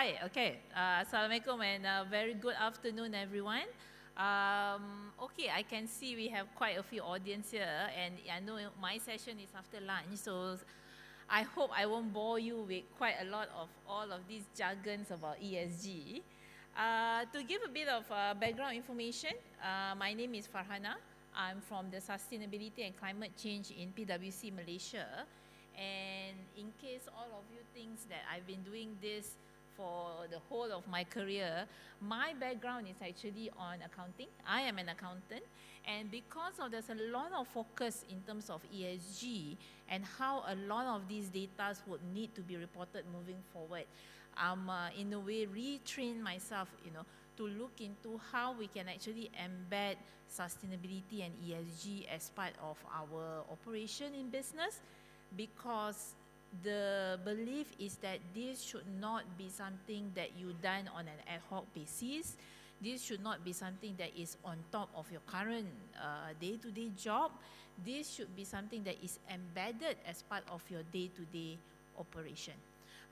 Right, okay. Assalamualaikum and very good afternoon, everyone. Okay, I can see we have quite a few audience here, and I know my session is after lunch, so I hope I won't bore you with quite a lot of all of these jargons about ESG. To give a bit of background information, my name is Farhana. I'm from the Sustainability and Climate Change in PwC Malaysia. And in case all of you think that I've been doing this for the whole of my career, my background is actually on accounting. I am an accountant, and because of there's a lot of focus in terms of ESG and how a lot of these data would need to be reported moving forward, I'm in a way retrain myself, to look into how we can actually embed sustainability and ESG as part of our operation in business, because the belief is that this should not be something that you done on an ad hoc basis. This should not be something that is on top of your current day-to-day job. This should be something that is embedded as part of your day-to-day operation.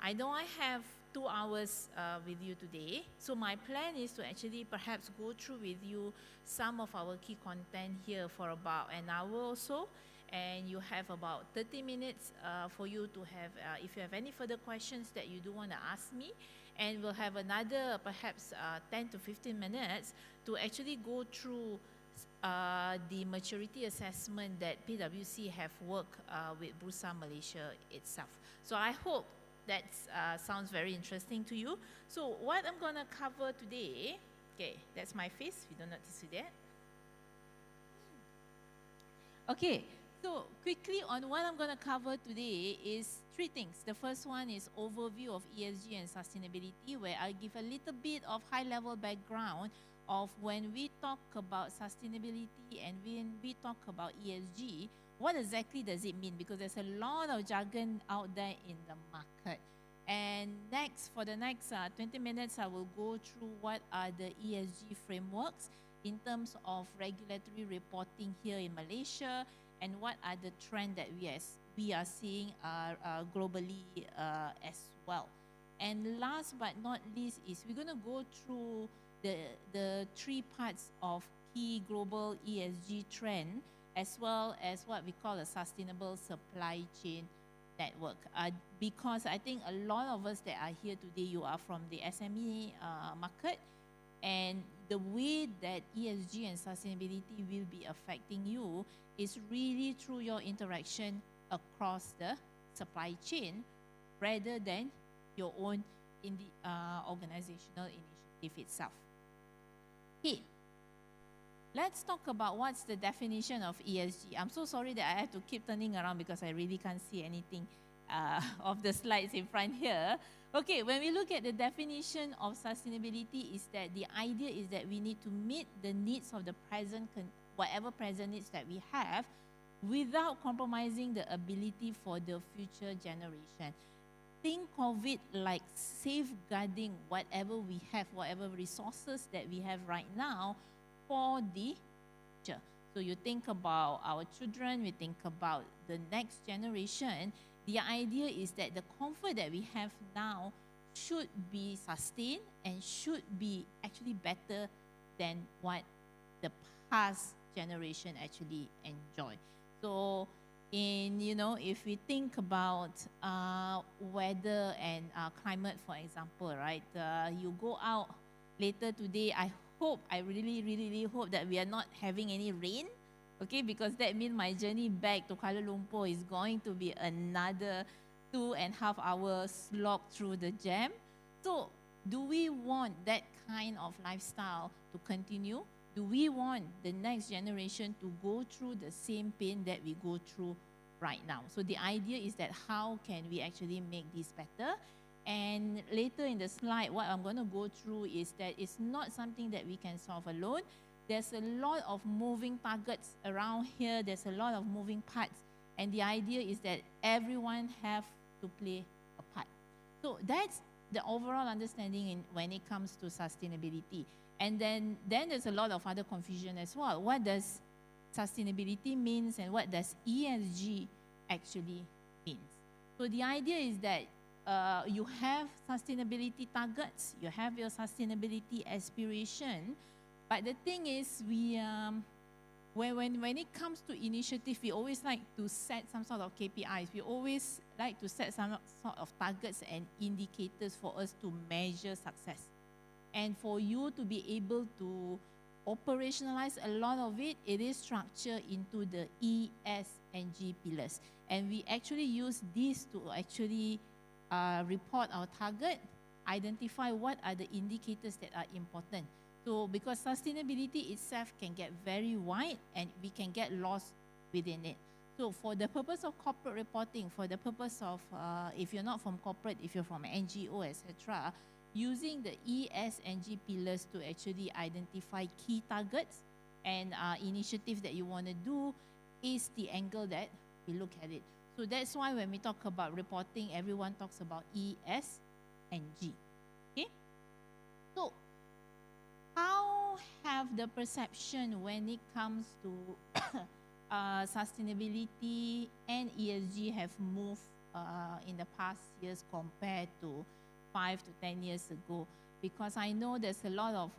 I know I have 2 hours with you today, so my plan is to actually perhaps go through with you some of our key content here for about an hour or so. And you have about 30 minutes for you to have, if you have any further questions that you do want to ask me, and we'll have another perhaps 10 to 15 minutes to actually go through the maturity assessment that PwC have worked with Bursa Malaysia itself. So I hope that sounds very interesting to you. So what I'm going to cover today, okay, that's my face, you don't notice it yet. Okay. So quickly on what I'm going to cover today is 3 things. The first one is overview of ESG and sustainability, where I'll give a little bit of high-level background of when we talk about sustainability and when we talk about ESG, what exactly does it mean? Because there's a lot of jargon out there in the market. And next, for the next 20 minutes, I will go through what are the ESG frameworks in terms of regulatory reporting here in Malaysia, and what are the trends that we are seeing globally as well. And last but not least is we're going to go through the 3 parts of key global ESG trend, as well as what we call a sustainable supply chain network. Because I think a lot of us that are here today, you are from the SME market, and the way that ESG and sustainability will be affecting you is really through your interaction across the supply chain rather than your own in the organizational initiative itself. Okay, let's talk about what's the definition of ESG. I'm so sorry that I have to keep turning around because I really can't see anything of the slides in front here. Okay, when we look at the definition of sustainability, is that the idea is that we need to meet the needs of the present, whatever present needs that we have, without compromising the ability for the future generation. Think of it like safeguarding whatever we have, whatever resources that we have right now for the future. So you think about our children, we think about the next generation. The idea is that the comfort that we have now should be sustained and should be actually better than what the past generation actually enjoyed. So if we think about weather and climate, for example, right? You go out later today, I really hope that we are not having any rain. Okay, because that means my journey back to Kuala Lumpur is going to be another 2.5 hours slog through the jam. So do we want that kind of lifestyle to continue? Do we want the next generation to go through the same pain that we go through right now? So the idea is that how can we actually make this better? And later in the slide, what I'm going to go through is that it's not something that we can solve alone. There's a lot of moving targets around here. There's a lot of moving parts. And the idea is that everyone have to play a part. So that's the overall understanding when it comes to sustainability. And then there's a lot of other confusion as well. What does sustainability means and what does ESG actually means? So the idea is that you have sustainability targets, you have your sustainability aspiration, but the thing is, when it comes to initiative, we always like to set some sort of KPIs. We always like to set some sort of targets and indicators for us to measure success. And for you to be able to operationalize a lot of it, it is structured into the E, S, and G pillars. And we actually use these to actually report our target, identify what are the indicators that are important. So because sustainability itself can get very wide and we can get lost within it. So for the purpose of corporate reporting, for the purpose of, if you're not from corporate, if you're from NGO, etc., using the E, S, and G pillars to actually identify key targets and initiatives that you want to do is the angle that we look at it. So that's why when we talk about reporting, everyone talks about E, S, and G. Okay? So how have the perception when it comes to sustainability and ESG have moved in the past years compared to 5 to 10 years ago? Because I know there's a lot of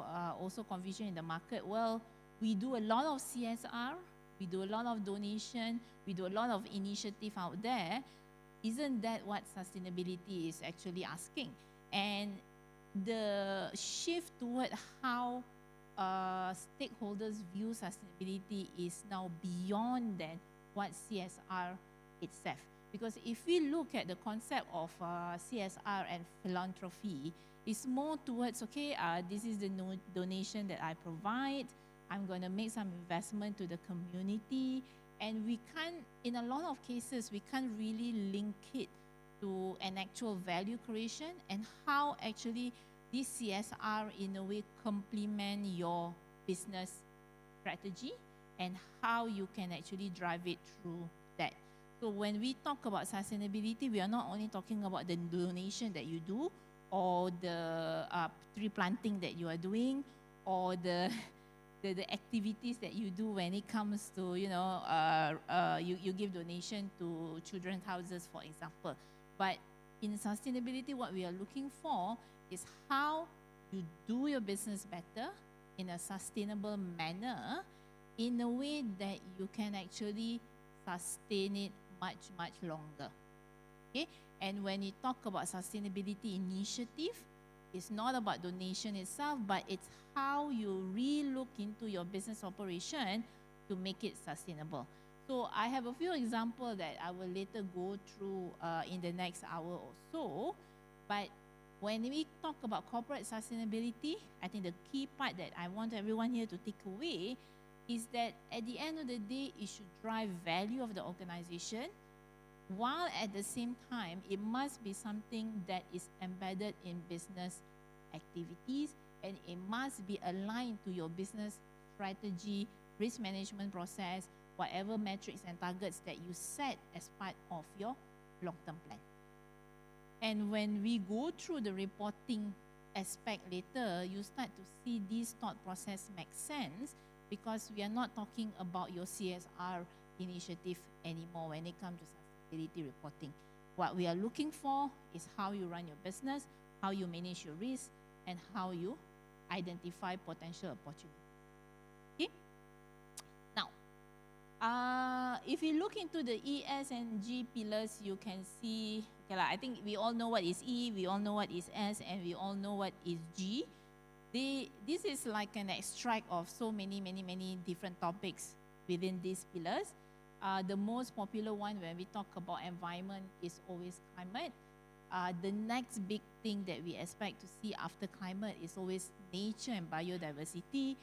also confusion in the market. Well, we do a lot of CSR, we do a lot of donation, we do a lot of initiative out there. Isn't that what sustainability is actually asking? And the shift toward how stakeholders view sustainability is now beyond than what CSR itself. Because if we look at the concept of CSR and philanthropy, it's more towards, okay, this is the donation that I provide, I'm going to make some investment to the community, and we can't, in a lot of cases, we can't really link it to an actual value creation and how actually this CSR in a way complement your business strategy and how you can actually drive it through that. So when we talk about sustainability, we are not only talking about the donation that you do or the tree planting that you are doing or the activities that you do when it comes to, you know, you give donation to children's houses, for example. But in sustainability, what we are looking for is how you do your business better in a sustainable manner in a way that you can actually sustain it much, much longer. Okay? And when you talk about sustainability initiative, it's not about donation itself, but it's how you re-look into your business operation to make it sustainable. So I have a few examples that I will later go through in the next hour or so. But when we talk about corporate sustainability, I think the key part that I want everyone here to take away is that at the end of the day, it should drive value of the organization, while at the same time, it must be something that is embedded in business activities, and it must be aligned to your business strategy, risk management process, whatever metrics and targets that you set as part of your long-term plan. And when we go through the reporting aspect later, you start to see this thought process make sense, because we are not talking about your CSR initiative anymore when it comes to sustainability reporting. What we are looking for is how you run your business, how you manage your risk, and how you identify potential opportunities. Okay? Now, if you look into the E, S, and G pillars, you can see, okay, I think we all know what is E, we all know what is S, and we all know what is G. This is like an extract of so many different topics within these pillars. The most popular one when we talk about environment is always climate. The next big thing that we expect to see after climate is always nature and biodiversity.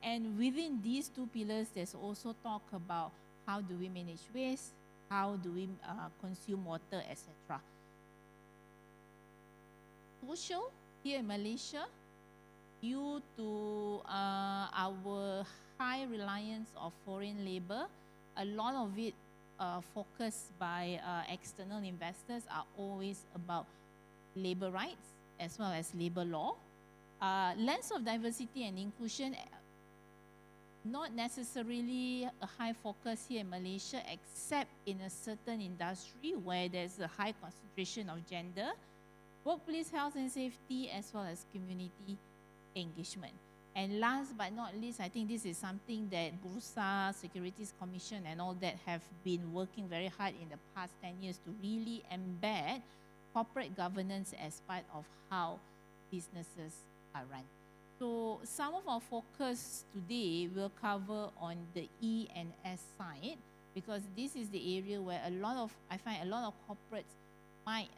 And within these two pillars, there's also talk about how do we manage waste, how do we consume water, etc. Social, here in Malaysia, due to our high reliance of foreign labor, a lot of it focused by external investors are always about labor rights as well as labor law. Lens of diversity and inclusion, not necessarily a high focus here in Malaysia, except in a certain industry where there's a high concentration of gender. workplace health and safety, as well as community engagement. And last but not least, I think this is something that Bursa, Securities Commission and all that have been working very hard in the past 10 years to really embed corporate governance as part of how businesses are run. So some of our focus today will cover on the E and S side, because this is the area where I find a lot of corporates might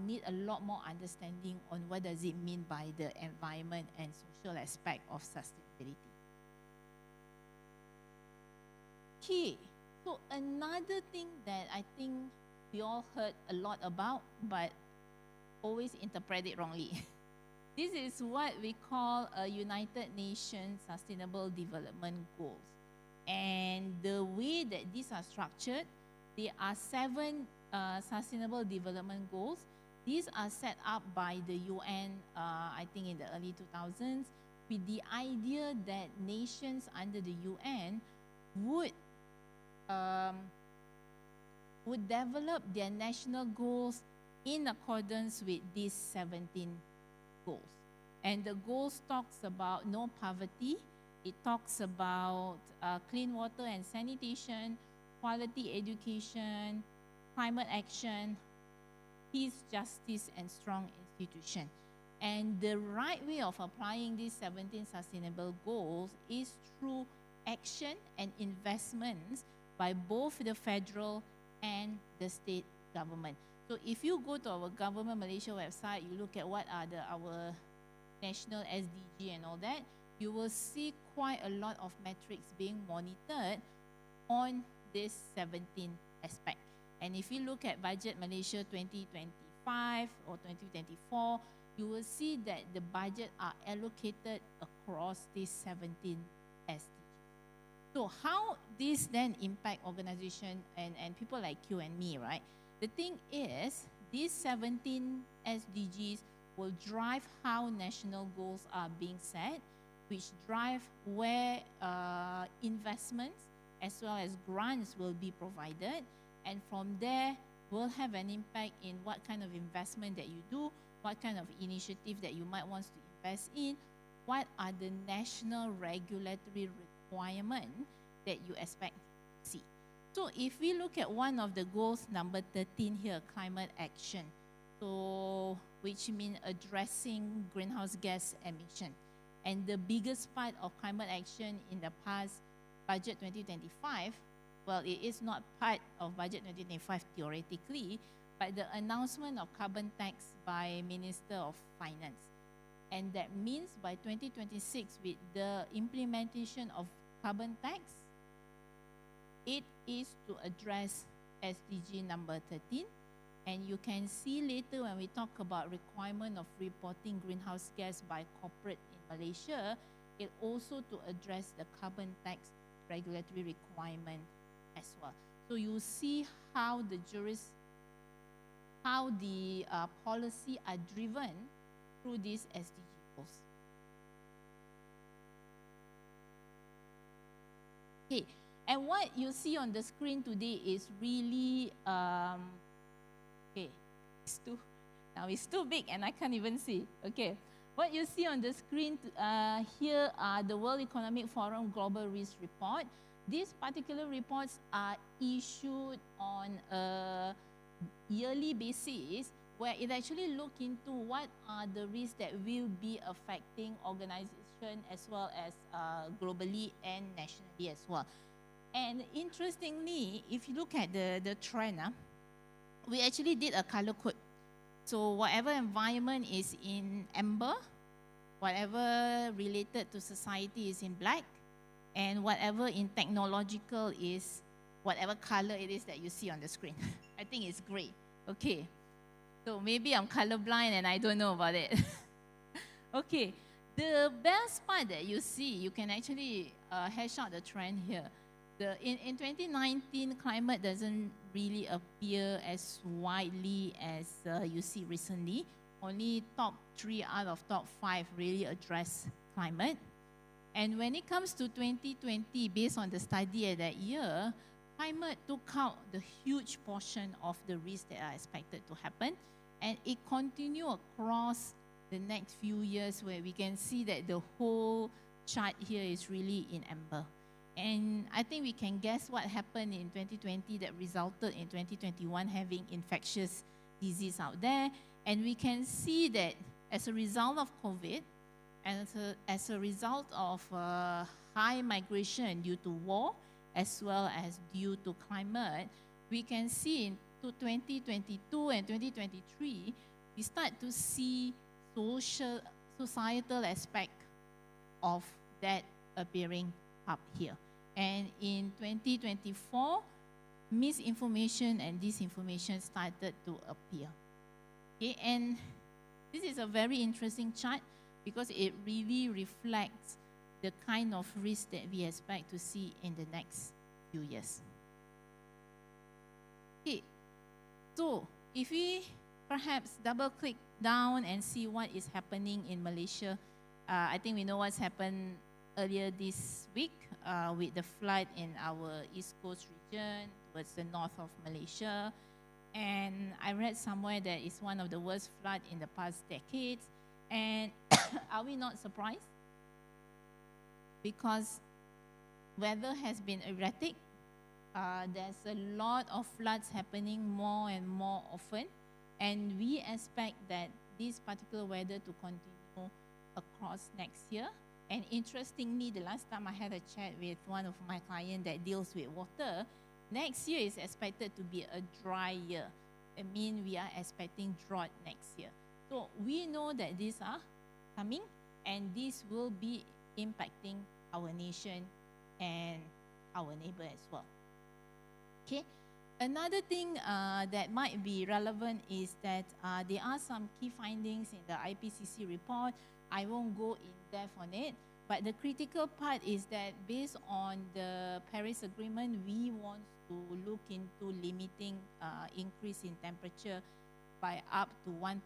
need a lot more understanding on what does it mean by the environment and social aspect of sustainability. Okay, so another thing that I think we all heard a lot about, but always interpret it wrongly. This is what we call a United Nations Sustainable Development Goals. And the way that these are structured, there are 7 Sustainable Development Goals. These are set up by the UN, I think in the early 2000s, with the idea that nations under the UN would develop their national goals in accordance with these 17 goals. And the goals talks about no poverty, it talks about clean water and sanitation, quality education, climate action, peace, justice, and strong institution. And the right way of applying these 17 sustainable goals is through action and investments by both the federal and the state government. So if you go to our Government Malaysia website, you look at what are our national SDG and all that, you will see quite a lot of metrics being monitored on this 17 aspect. And if you look at Budget Malaysia 2025 or 2024, you will see that the budget are allocated across these 17 SDGs. So how this then impact organization and people like you and me, right? The thing is, these 17 SDGs will drive how national goals are being set, which drive where investments as well as grants will be provided. And from there, will have an impact in what kind of investment that you do, what kind of initiative that you might want to invest in, what are the national regulatory requirements that you expect to see. So if we look at one of the goals, number 13 here, climate action, so which means addressing greenhouse gas emission. And the biggest part of climate action in the past Budget 2025, well, it is not part of Budget 2025 theoretically, but the announcement of carbon tax by Minister of Finance. And that means by 2026, with the implementation of carbon tax, it is to address SDG number 13. And you can see later when we talk about requirement of reporting greenhouse gas by corporate in Malaysia, it also to address the carbon tax regulatory requirement as well. So you see how the policy are driven through these SDG goals. Okay, and what you see on the screen today is really okay. It's too big and I can't even see. Okay, what you see on the screen here are the World Economic Forum Global Risk Report. These particular reports are issued on a yearly basis, where it actually look into what are the risks that will be affecting organization as well as globally and nationally as well. And interestingly, if you look at the trend, we actually did a color code. So whatever environment is in amber, whatever related to society is in black, and whatever in technological is whatever color it is that you see on the screen. I think it's gray. Okay. So maybe I'm colorblind and I don't know about it. Okay. The best part that you see, you can actually hash out the trend here. In 2019, climate doesn't really appear as widely as you see recently. Only top 3 out of top 5 really address climate. And when it comes to 2020, based on the study of that year, climate took out the huge portion of the risks that are expected to happen. And it continue across the next few years, where we can see that the whole chart here is really in amber. And I think we can guess what happened in 2020 that resulted in 2021 having infectious disease out there. And we can see that as a result of COVID, and as a result of high migration due to war, as well as due to climate, we can see in 2022 and 2023, we start to see societal aspect of that appearing up here. And in 2024, misinformation and disinformation started to appear. Okay, and this is a very interesting chart because it really reflects the kind of risk that we expect to see in the next few years. Okay, so if we perhaps double click down and see what is happening in Malaysia, I think we know what's happened earlier this week with the flood in our East Coast region towards the north of Malaysia. And I read somewhere that it's one of the worst floods in the past decades. And are we not surprised? Because weather has been erratic. There's a lot of floods happening more and more often. And we expect that this particular weather to continue across next year. And interestingly, the last time I had a chat with one of my clients that deals with water, next year is expected to be a dry year. I mean, we are expecting drought next year. So we know that these are coming, and this will be impacting our nation and our neighbor as well. Okay. Another thing that might be relevant is that there are some key findings in the IPCC report. I won't go in depth on it, but the critical part is that based on the Paris Agreement, we want to look into limiting increase in temperature by up to 1.5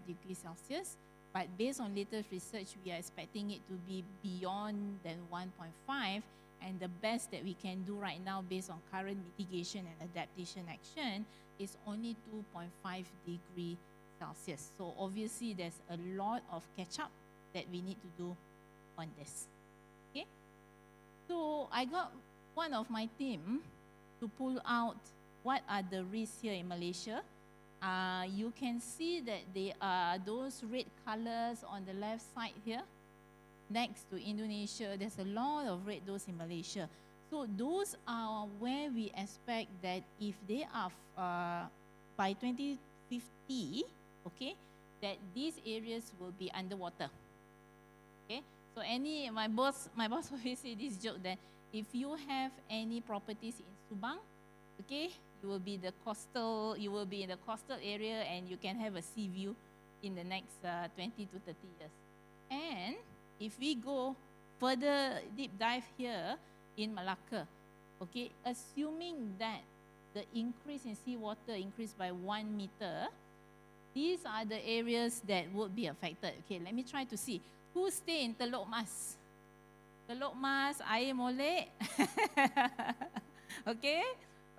degrees Celsius. But based on latest research, we are expecting it to be beyond than 1.5. And the best that we can do right now based on current mitigation and adaptation action is only 2.5 degrees Celsius. So obviously there's a lot of catch-up that we need to do on this. Okay? So I got one of my team to pull out what are the risks here in Malaysia. You can see that there are those red colors on the left side here. Next to Indonesia, there's a lot of red dots in Malaysia. So those are where we expect that if they are by 2050, okay, that these areas will be underwater. Okay, so my boss always say this joke that if you have any properties in Subang, okay, you will be in the coastal area, and you can have a sea view in the next 20 to 30 years. And if we go further deep dive here in Malacca, okay, assuming that the increase in seawater increased by 1 meter, these are the areas that would be affected. Okay, let me try to see. Who stay in 𝗕𝗨𝗪? 𝗕𝗨𝗪, air molek. Okay?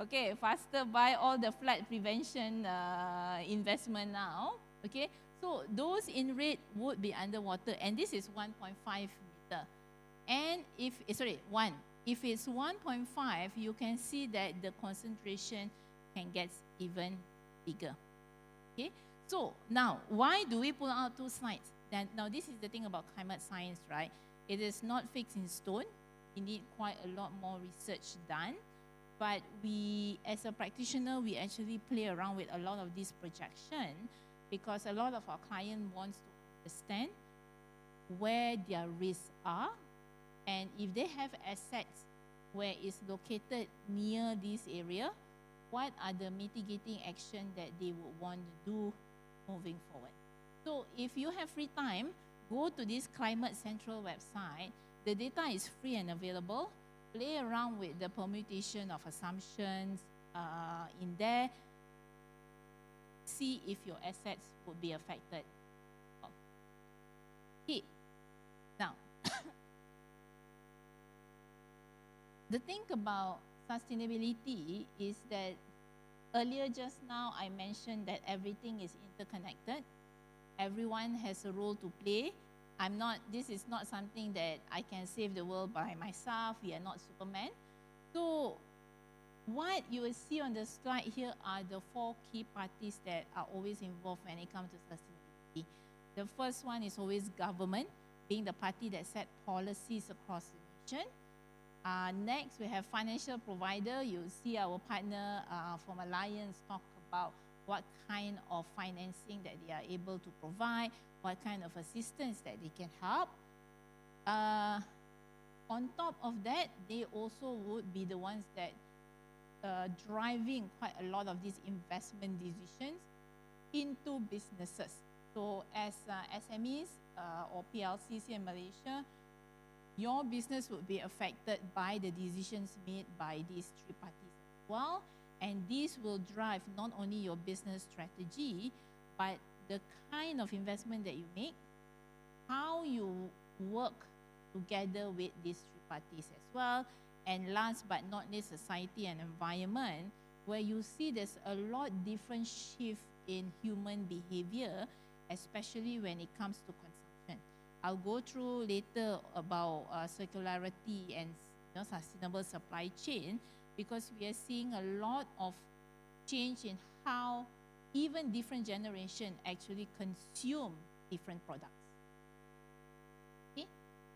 Okay, faster buy all the flood prevention investment now. Okay? So those in red would be underwater, and this is 1.5 meter. And if it's 1.5, you can see that the concentration can get even bigger. Okay, so now why do we pull out two slides? Now this is the thing about climate science, right? It is not fixed in stone. You need quite a lot more research done. But we, as a practitioner, we actually play around with a lot of this projection, because a lot of our clients want to understand where their risks are, and if they have assets where it's located near this area, what are the mitigating action that they would want to do moving forward. So if you have free time, go to this Climate Central website. The data is free and available. Play around with the permutation of assumptions in there. See if your assets would be affected. Okay. Now, the thing about sustainability is that Earlier just now, I mentioned that everything is interconnected. Everyone has a role to play. This is not something that I can save the world by myself. We are not Superman. So what you will see on the slide here are the 4 key parties that are always involved when it comes to sustainability. The first one is always government, being the party that set policies across the nation. Next, we have financial provider. You see our partner from Alliance talk about what kind of financing that they are able to provide, what kind of assistance that they can help. On top of that, they also would be the ones that driving quite a lot of these investment decisions into businesses. So as SMEs or PLCs here in Malaysia, your business would be affected by the decisions made by these 3 parties as well. And this will drive not only your business strategy, but the kind of investment that you make, how you work together with these 3 parties as well. And last but not least, society and environment, where you see there's a lot different shift in human behavior, especially when it comes to consumption. I'll go through later about circularity and sustainable supply chain, because we are seeing a lot of change in how even different generations actually consume different products. Okay,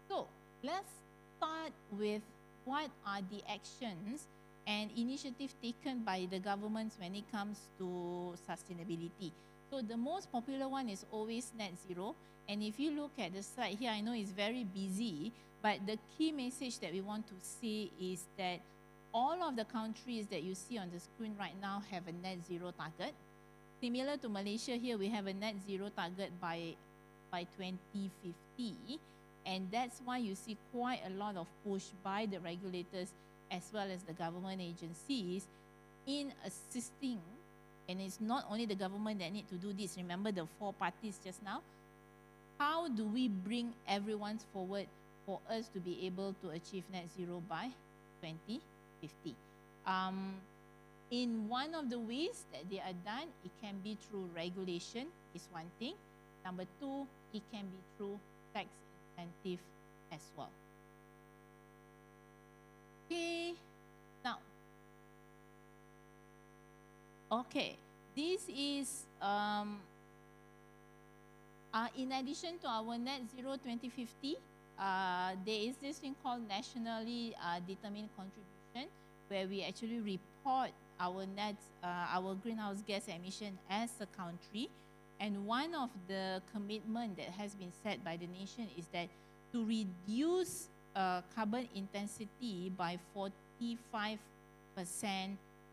so let's start with what are the actions and initiatives taken by the governments when it comes to sustainability. So the most popular one is always net zero. And if you look at the slide here, I know it's very busy, but the key message that we want to say is that all of the countries that you see on the screen right now have a net zero target. Similar to Malaysia here, we have a net zero target by 2050. And that's why you see quite a lot of push by the regulators as well as the government agencies in assisting. And it's not only the government that need to do this. Remember the 4 parties just now? How do we bring everyone forward for us to be able to achieve net zero by 2050? In one of the ways that they are done, it can be through regulation, is one thing. Number 2, it can be through tax incentive as well. Okay, now, okay, this is in addition to our net zero 2050, there is this thing called nationally determined contribution, where we actually report our our greenhouse gas emission as a country. And one of the commitment that has been set by the nation is that to reduce carbon intensity by 45%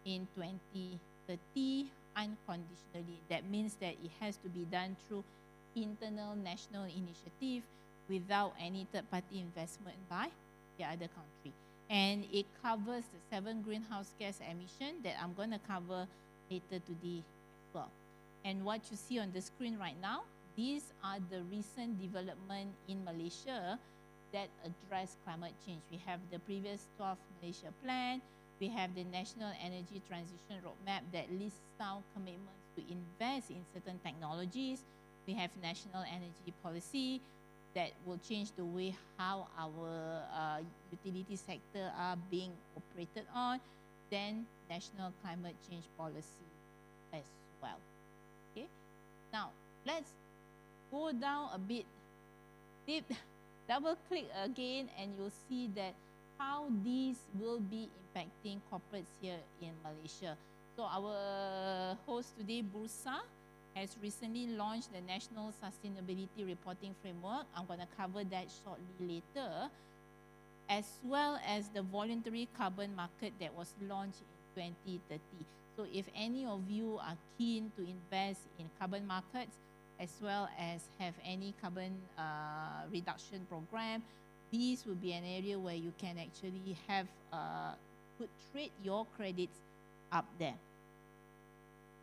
in 2030 unconditionally. That means that it has to be done through internal national initiative without any third-party investment by the other country. And it covers the 7 greenhouse gas emission that I'm going to cover later today as well. And what you see on the screen right now, these are the recent development in Malaysia that address climate change. We have the previous 12 Malaysia plan. We have the National Energy Transition Roadmap that lists down commitments to invest in certain technologies. We have National Energy Policy that will change the way how our utility sector are being operated on. Then National Climate Change Policy as well. Okay. Now let's go down a bit deep. Double click again and you'll see that how these will be impacting corporates here in Malaysia. So our host today, Bursa, has recently launched the National Sustainability Reporting Framework. I'm going to cover that shortly later, as well as the voluntary carbon market that was launched in 2030. So if any of you are keen to invest in carbon markets, as well as have any carbon reduction program, this will be an area where you can actually have, could trade your credits up there.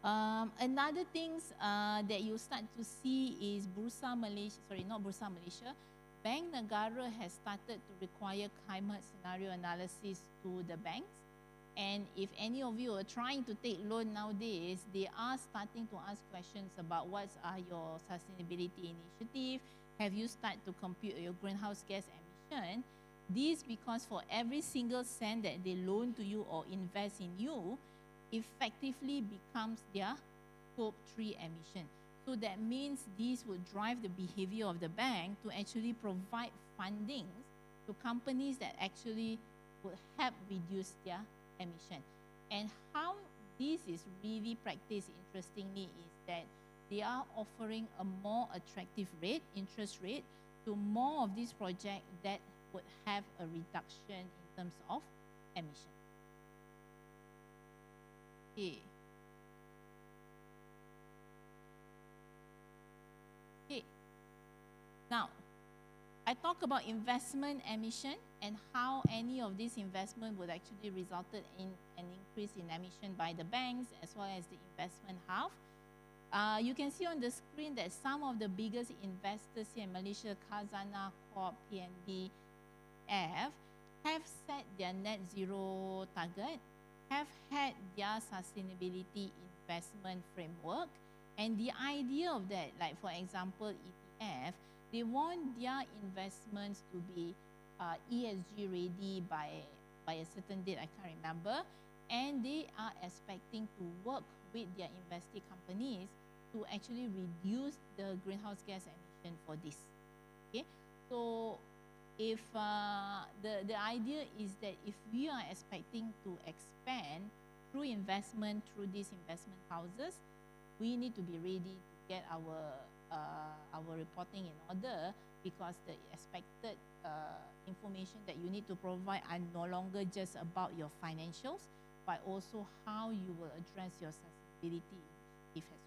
Another things that you start to see is Bursa Malaysia, sorry, not Bursa Malaysia, Bank Negara has started to require climate scenario analysis to the banks. And if any of you are trying to take loan nowadays, they are starting to ask questions about what are your sustainability initiative. Have you started to compute your greenhouse gas emission? This because for every single cent that they loan to you or invest in you, effectively becomes their Scope 3 emission. So that means this would drive the behavior of the bank to actually provide funding to companies that actually would help reduce their emission. And how this is really practiced, interestingly, is that they are offering a more attractive rate, interest rate, to more of these projects that would have a reduction in terms of emission. Okay. Okay. Now, I talk about investment emission and how any of this investment would actually resulted in an increase in emission by the banks as well as the investment half. You can see on the screen that some of the biggest investors here in Malaysia, Khazanah Corp, PNB, F, have set their net zero target, have had their sustainability investment framework, and the idea of that, like for example, ETF, they want their investments to be ESG ready by a certain date, I can't remember, and they are expecting to work with their investee companies to actually reduce the greenhouse gas emission for this. Okay, so if the idea is that if we are expecting to expand through investment through these investment houses, we need to be ready to get our reporting in order, because the expected information that you need to provide are no longer just about your financials, but also how you will address your sustainability initiative as well.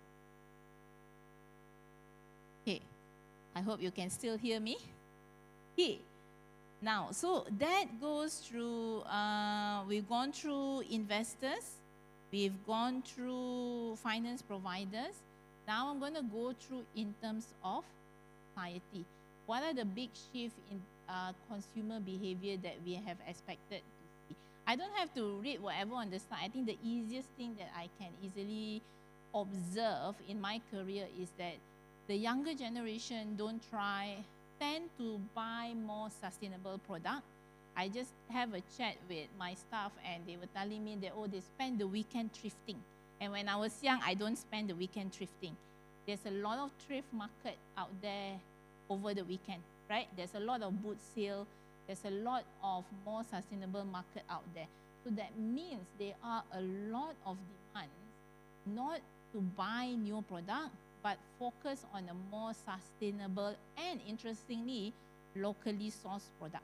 Okay, I hope you can still hear me. Okay, now, so that goes through, we've gone through investors, we've gone through finance providers. Now I'm going to go through in terms of society. What are the big shifts in consumer behavior that we have expected to see? I don't have to read whatever on the slide. I think the easiest thing that I can easily observe in my career is that the younger generation tend to buy more sustainable product. I just have a chat with my staff and they were telling me that, oh, they spend the weekend thrifting. And when I was young, I don't spend the weekend thrifting. There's a lot of thrift market out there over the weekend, right? There's a lot of boot sale. There's a lot of more sustainable market out there. So that means there are a lot of demands not to buy new product, but focus on a more sustainable and, interestingly, locally sourced product.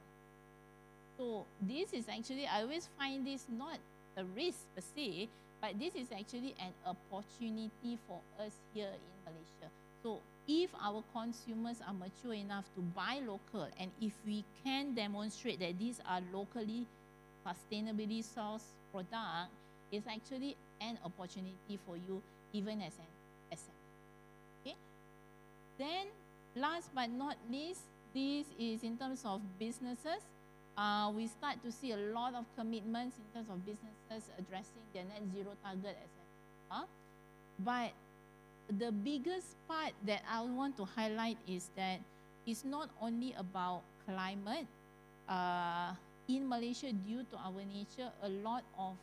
So this is actually, I always find this not a risk per se, but this is actually an opportunity for us here in Malaysia. So if our consumers are mature enough to buy local, and if we can demonstrate that these are locally sustainably sourced product, it's actually an opportunity for you even as an SME. Okay? Then last but not least, this is in terms of businesses. We start to see a lot of commitments in terms of businesses addressing their net zero target, etc. But the biggest part that I want to highlight is that it's not only about climate. In Malaysia, due to our nature, a lot of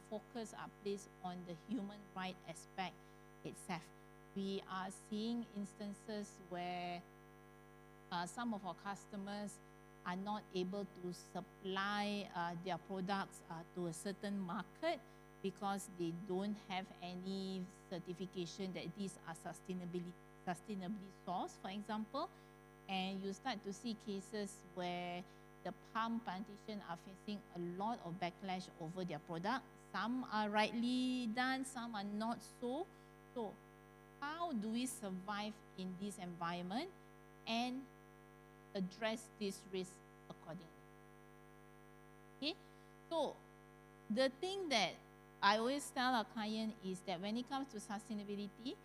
focus are placed on the human right aspect itself. We are seeing instances where some of our customers are not able to supply their products to a certain market because they don't have any certification that these are sustainably sourced, for example. And you start to see cases where the palm plantation are facing a lot of backlash over their product. Some are rightly done, some are not so. So how do we survive in this environment and address this risk accordingly? Okay, so the thing that I always tell our client is that when it comes to sustainability,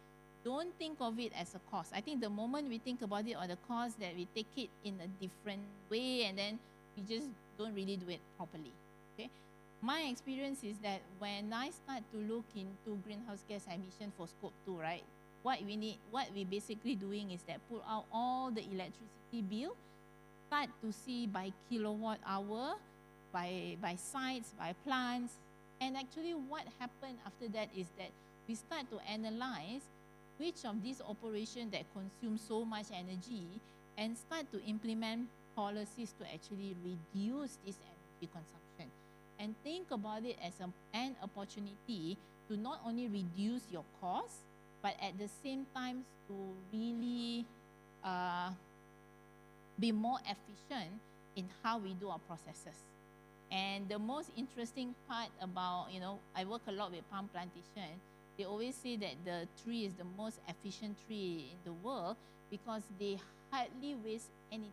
don't think of it as a cost. I think the moment we think about it or the cost, that we take it in a different way and then we just don't really do it properly. Okay, my experience is that when I start to look into greenhouse gas emission for scope 2, right, what we basically doing is that pull out all the electricity bill, start to see by kilowatt hour, by sites, by plants, and actually what happened after that is that we start to analyze which of these operations that consume so much energy and start to implement policies to actually reduce this energy consumption. And think about it as an opportunity to not only reduce your costs, but at the same time to really be more efficient in how we do our processes. And the most interesting part about, I work a lot with palm plantation. They always say that the tree is the most efficient tree in the world because they hardly waste anything.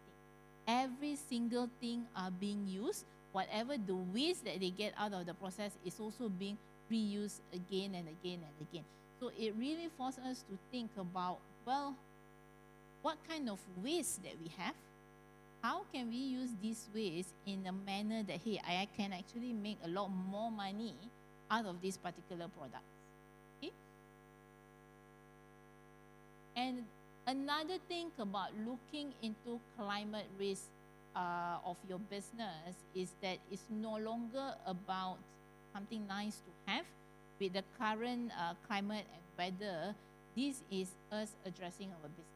Every single thing are being used. Whatever the waste that they get out of the process is also being reused again and again and again. So it really forces us to think about, well, what kind of waste that we have? How can we use this waste in a manner that, hey, I can actually make a lot more money out of this particular product? Okay? And another thing about looking into climate risk of your business is that it's no longer about something nice to have. With the current climate and weather, this is us addressing our business.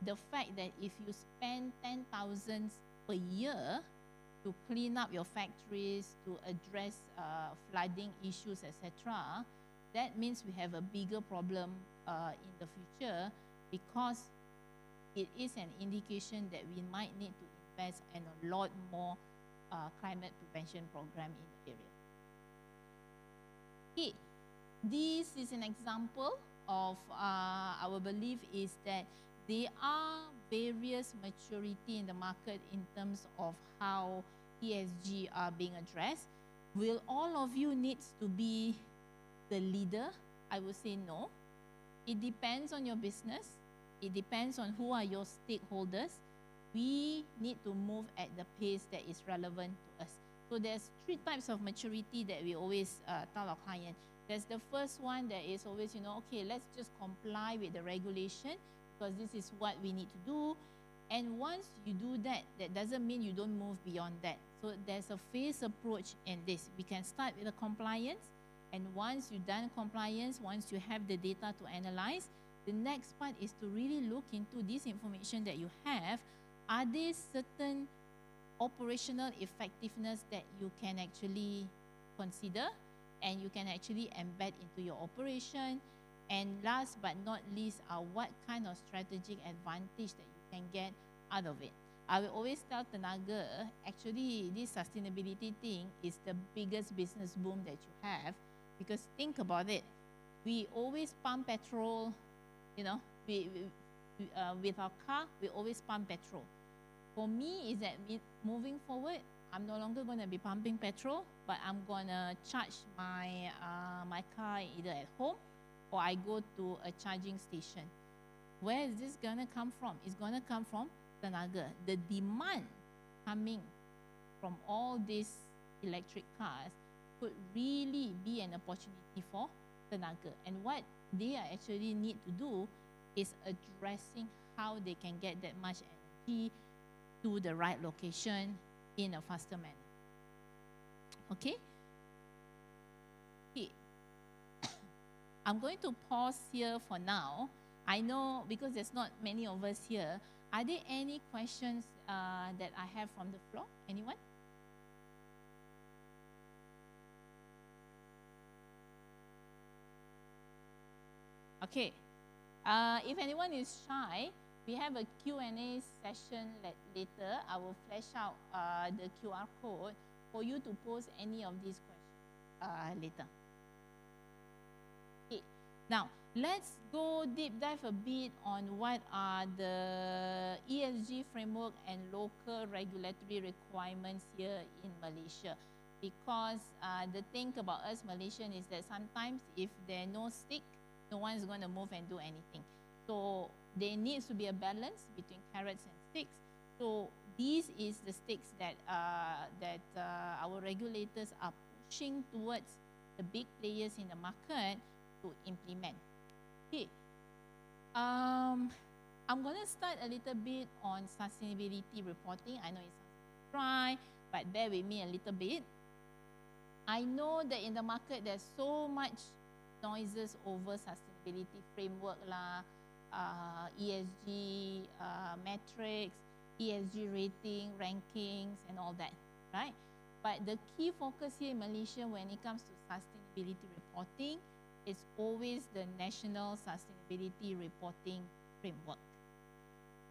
The fact that if you spend 10,000 per year to clean up your factories, to address flooding issues, etc., that means we have a bigger problem in the future, because it is an indication that we might need to invest in a lot more climate prevention program in the area. Okay, this is an example of our belief is that there are various maturity in the market in terms of how ESG are being addressed. Will all of you need to be the leader? I would say no. It depends on your business. It depends on who are your stakeholders. We need to move at the pace that is relevant to us. So there's 3 types of maturity that we always tell our client. There's the first one that is always, okay, let's just comply with the regulation because this is what we need to do. And once you do that, that doesn't mean you don't move beyond that. So there's a phase approach in this. We can start with the compliance, and once you've done compliance, once you have the data to analyze, the next part is to really look into this information that you have. Are there certain operational effectiveness that you can actually consider and you can actually embed into your operation? And last but not least, what kind of strategic advantage that you can get out of it. I will always tell Tenaga, actually this sustainability thing is the biggest business boom that you have, because think about it. We always pump petrol, with our car, we always pump petrol. For me, is that moving forward, I'm no longer going to be pumping petrol, but I'm going to charge my car either at home or I go to a charging station. Where is this going to come from? It's going to come from Tenaga. The demand coming from all these electric cars could really be an opportunity for Tenaga. And what they actually need to do is addressing how they can get that much energy to the right location in a faster manner. Okay? Okay. I'm going to pause here for now. I know because there's not many of us here. Are there any questions that I have from the floor? Anyone? Okay. If anyone is shy, we have a Q&A session later. I will flash out the QR code for you to post any of these questions later. Okay. Now, let's go deep dive a bit on what are the ESG framework and local regulatory requirements here in Malaysia. Because the thing about us Malaysian is that sometimes if there are no stick, no one's going to move and do anything. So there needs to be a balance between carrots and sticks. So this is the stakes that our regulators are pushing towards the big players in the market to implement. Okay, I'm going to start a little bit on sustainability reporting. I know it's dry, but bear with me a little bit. I know that in the market there's so much noises over sustainability framework lah, ESG metrics, ESG rating, rankings, and all that, right? But the key focus here in Malaysia when it comes to sustainability reporting is always the National Sustainability Reporting Framework.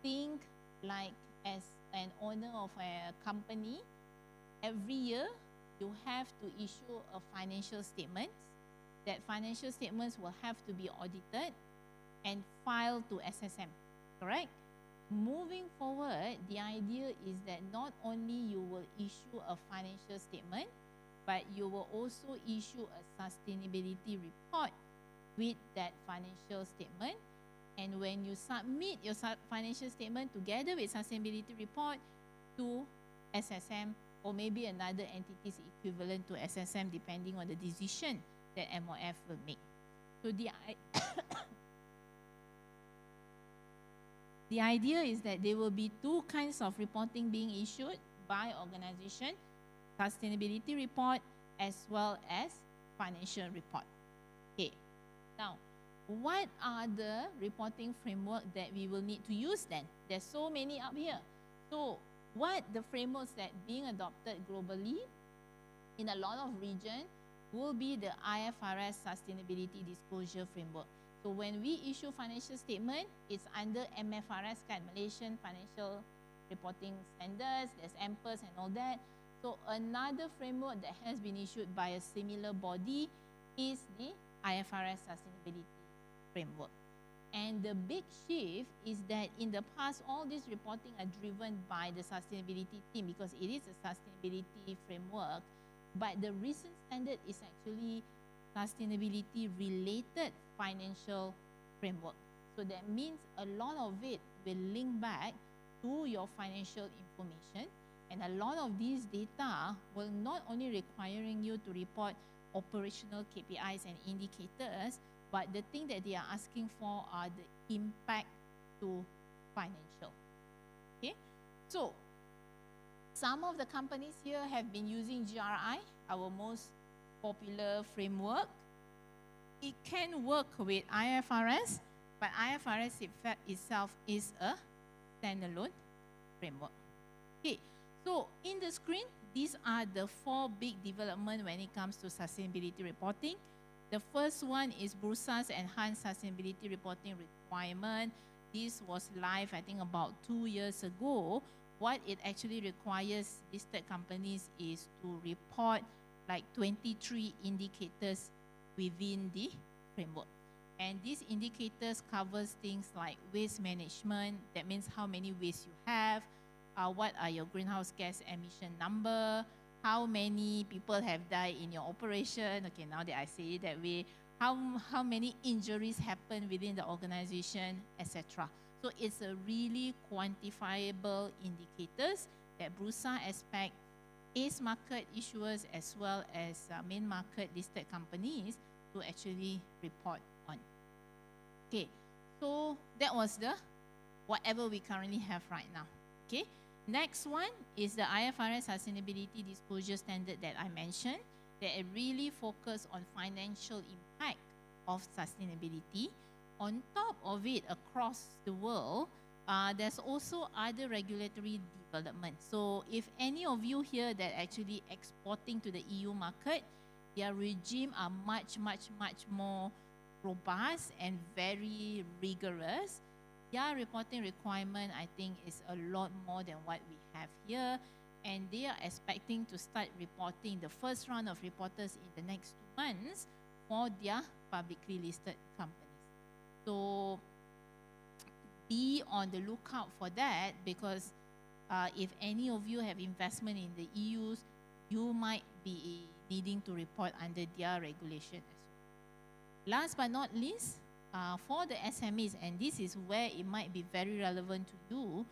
Think like as an owner of a company, every year you have to issue a financial statement. That financial statements will have to be audited and filed to SSM, correct? Moving forward, the idea is that not only you will issue a financial statement, but you will also issue a sustainability report with that financial statement. And when you submit your financial statement together with sustainability report to SSM or maybe another entity's equivalent to SSM depending on the decision that MOF will make. So the idea is that there will be two kinds of reporting being issued by organization, sustainability report as well as financial report. Okay, now what are the reporting framework that we will need to use then? There's so many up here. So what the frameworks that being adopted globally in a lot of regions will be the IFRS Sustainability Disclosure Framework. So when we issue financial statement, it's under MFRS, Malaysian Financial Reporting Standards, there's MPERS and all that. So another framework that has been issued by a similar body is the IFRS Sustainability Framework. And the big shift is that in the past, all this reporting are driven by the sustainability team because it is a sustainability framework. But the recent standard is actually sustainability related financial framework. So that means a lot of it will link back to your financial information, and a lot of these data will not only requiring you to report operational KPIs and indicators, but the thing that they are asking for are the impact to financial. Okay, so some of the companies here have been using GRI, our most popular framework. It can work with IFRS, but IFRS itself is a standalone framework. Okay, so in the screen, these are the 4 big developments when it comes to sustainability reporting. The first one is Bursa's Enhanced Sustainability Reporting Requirement. This was live, I think, about 2 years ago. What it actually requires listed companies is to report like 23 indicators within the framework. And these indicators covers things like waste management. That means how many waste you have, what are your greenhouse gas emission number, how many people have died in your operation. Okay, now that I say it that way, how many injuries happen within the organization, etc. So it's a really quantifiable indicators that Bursa expect ACE market issuers as well as main market listed companies to actually report on. Okay, so that was the whatever we currently have right now. Okay, next one is the IFRS Sustainability Disclosure Standard that I mentioned, that it really focus on financial impact of sustainability. On top of it, across the world, there's also other regulatory development. So if any of you here that actually exporting to the EU market, their regime are much more robust and very rigorous. Their reporting requirement, I think, is a lot more than what we have here. And they are expecting to start reporting the first round of reporters in the next 2 months for their publicly listed companies. So be on the lookout for that, because if any of you have investment in the EUs, you might be needing to report under their regulation as well. Last but not least, for the SMEs, and this is where it might be very relevant to you,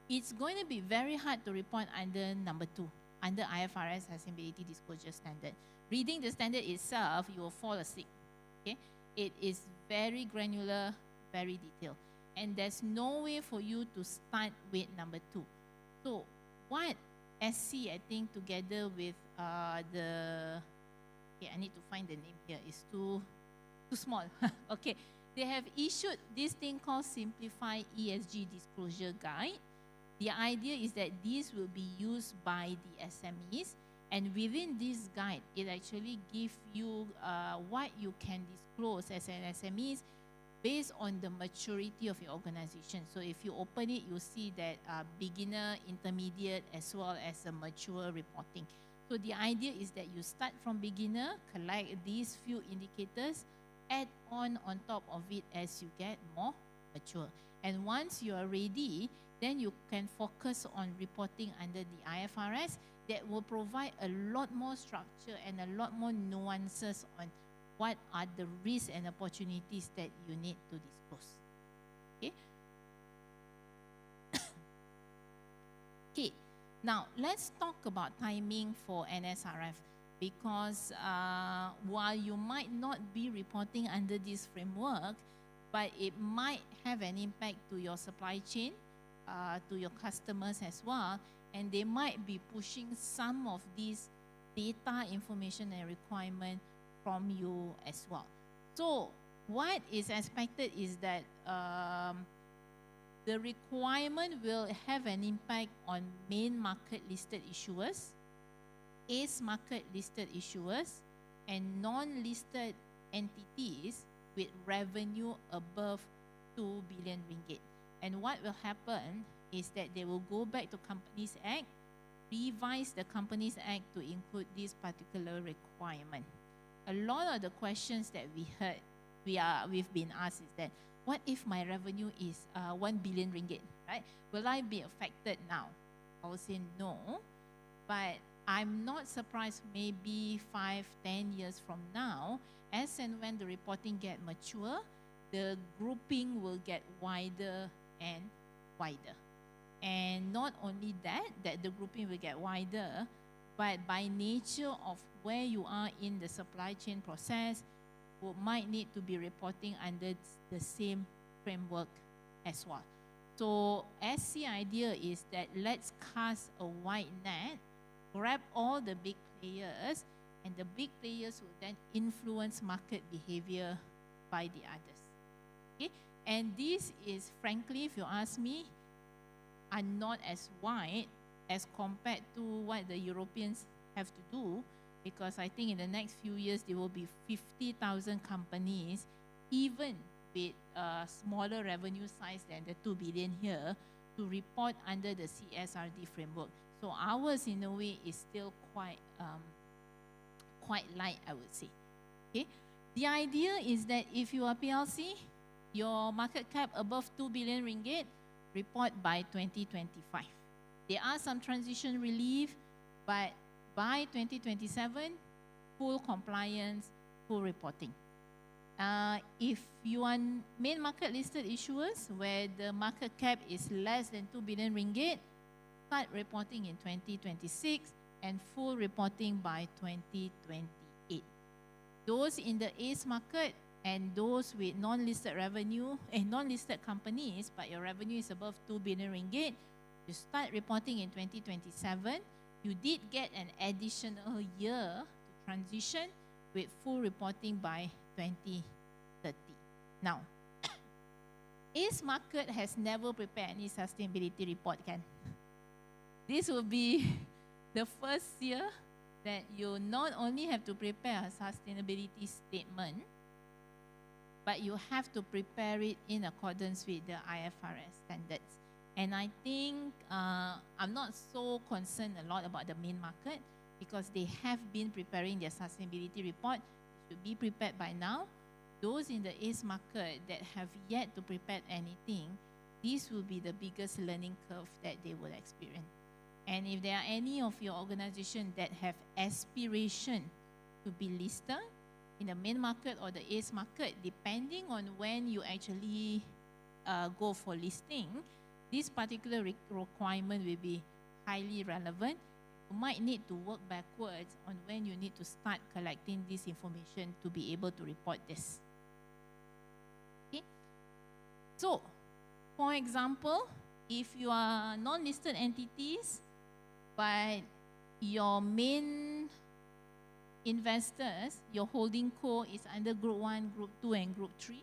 it's going to be very hard to report under number 2, under IFRS Sustainability Disclosure Standard. Reading the standard itself, you will fall asleep. Okay? It is very granular, very detailed. And there's no way for you to start with number 2. So what SC, I think, together with okay, I need to find the name here, it's too small. Okay, they have issued this thing called Simplified ESG Disclosure Guide. The idea is that this will be used by the SMEs, and within this guide, it actually gives you what you can disclose as an SMEs based on the maturity of your organization. So if you open it, you'll see that beginner, intermediate, as well as a mature reporting. So the idea is that you start from beginner, collect these few indicators, add on top of it as you get more mature. And once you are ready, then you can focus on reporting under the IFRS that will provide a lot more structure and a lot more nuances on what are the risks and opportunities that you need to disclose. Okay? Okay, now let's talk about timing for NSRF, because while you might not be reporting under this framework, but it might have an impact to your supply chain, to your customers as well, and they might be pushing some of these data, information, and requirement from you as well. So what is expected is that the requirement will have an impact on main market listed issuers, ACE market listed issuers, and non-listed entities with revenue above 2 billion ringgit. And what will happen is that they will go back to Companies Act, revise the Companies Act to include this particular requirement. A lot of the questions that we heard, we've been asked is that, what if my revenue is 1 billion ringgit, right? Will I be affected now? I will say no, but I'm not surprised maybe 5, 10 years from now, as and when the reporting get mature, the grouping will get wider and wider. And not only that the grouping will get wider, but by nature of where you are in the supply chain process, you might need to be reporting under the same framework as well. So SC idea is that let's cast a wide net, grab all the big players, and the big players will then influence market behavior by the others. Okay? And this is, frankly, if you ask me, are not as wide as compared to what the Europeans have to do, because I think in the next few years there will be 50,000 companies, even with smaller revenue size than the 2 billion here, to report under the CSRD framework. So ours, in a way, is still quite light, I would say. Okay? The idea is that if you are PLC, your market cap above 2 billion ringgit, report by 2025. There are some transition relief, but by 2027, full compliance, full reporting. If you are main market listed issuers where the market cap is less than 2 billion ringgit, start reporting in 2026 and full reporting by 2028. Those in the ACE market and those with non-listed revenue and non-listed companies, but your revenue is above 2 billion ringgit, you start reporting in 2027. You did get an additional year to transition with full reporting by 2030. Now, ACE market has never prepared any sustainability report, kan? This will be the first year that you not only have to prepare a sustainability statement, but you have to prepare it in accordance with the IFRS standards. And I think I'm not so concerned a lot about the main market because they have been preparing their sustainability report. It should be prepared by now. Those in the ACE market that have yet to prepare anything, this will be the biggest learning curve that they will experience. And if there are any of your organization that have aspiration to be listed in the main market or the ACE market, depending on when you actually go for listing, this particular requirement will be highly relevant. You might need to work backwards on when you need to start collecting this information to be able to report this. Okay. So, for example, if you are non-listed entities, but your main investors, your holding co is under Group 1, Group 2, and Group 3,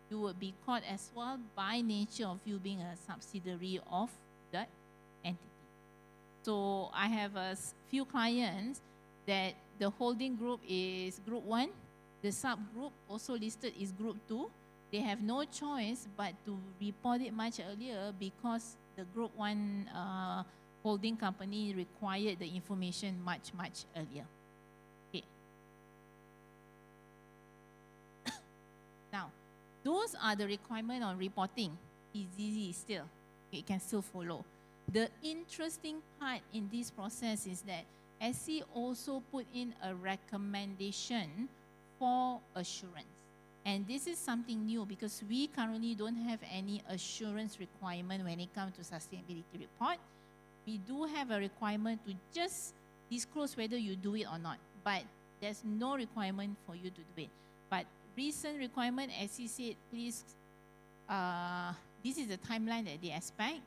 you would be caught as well by nature of you being a subsidiary of that entity. So I have a few clients that the holding group is Group 1, the subgroup also listed is Group 2. They have no choice but to report it much earlier because the Group 1 holding company required the information much earlier. Okay. Now, those are the requirements on reporting. It's easy still. It can still follow. The interesting part in this process is that SC also put in a recommendation for assurance. And this is something new because we currently don't have any assurance requirement when it comes to sustainability report. We do have a requirement to just disclose whether you do it or not, but there's no requirement for you to do it. But recent requirement, as he said, please, this is the timeline that they expect.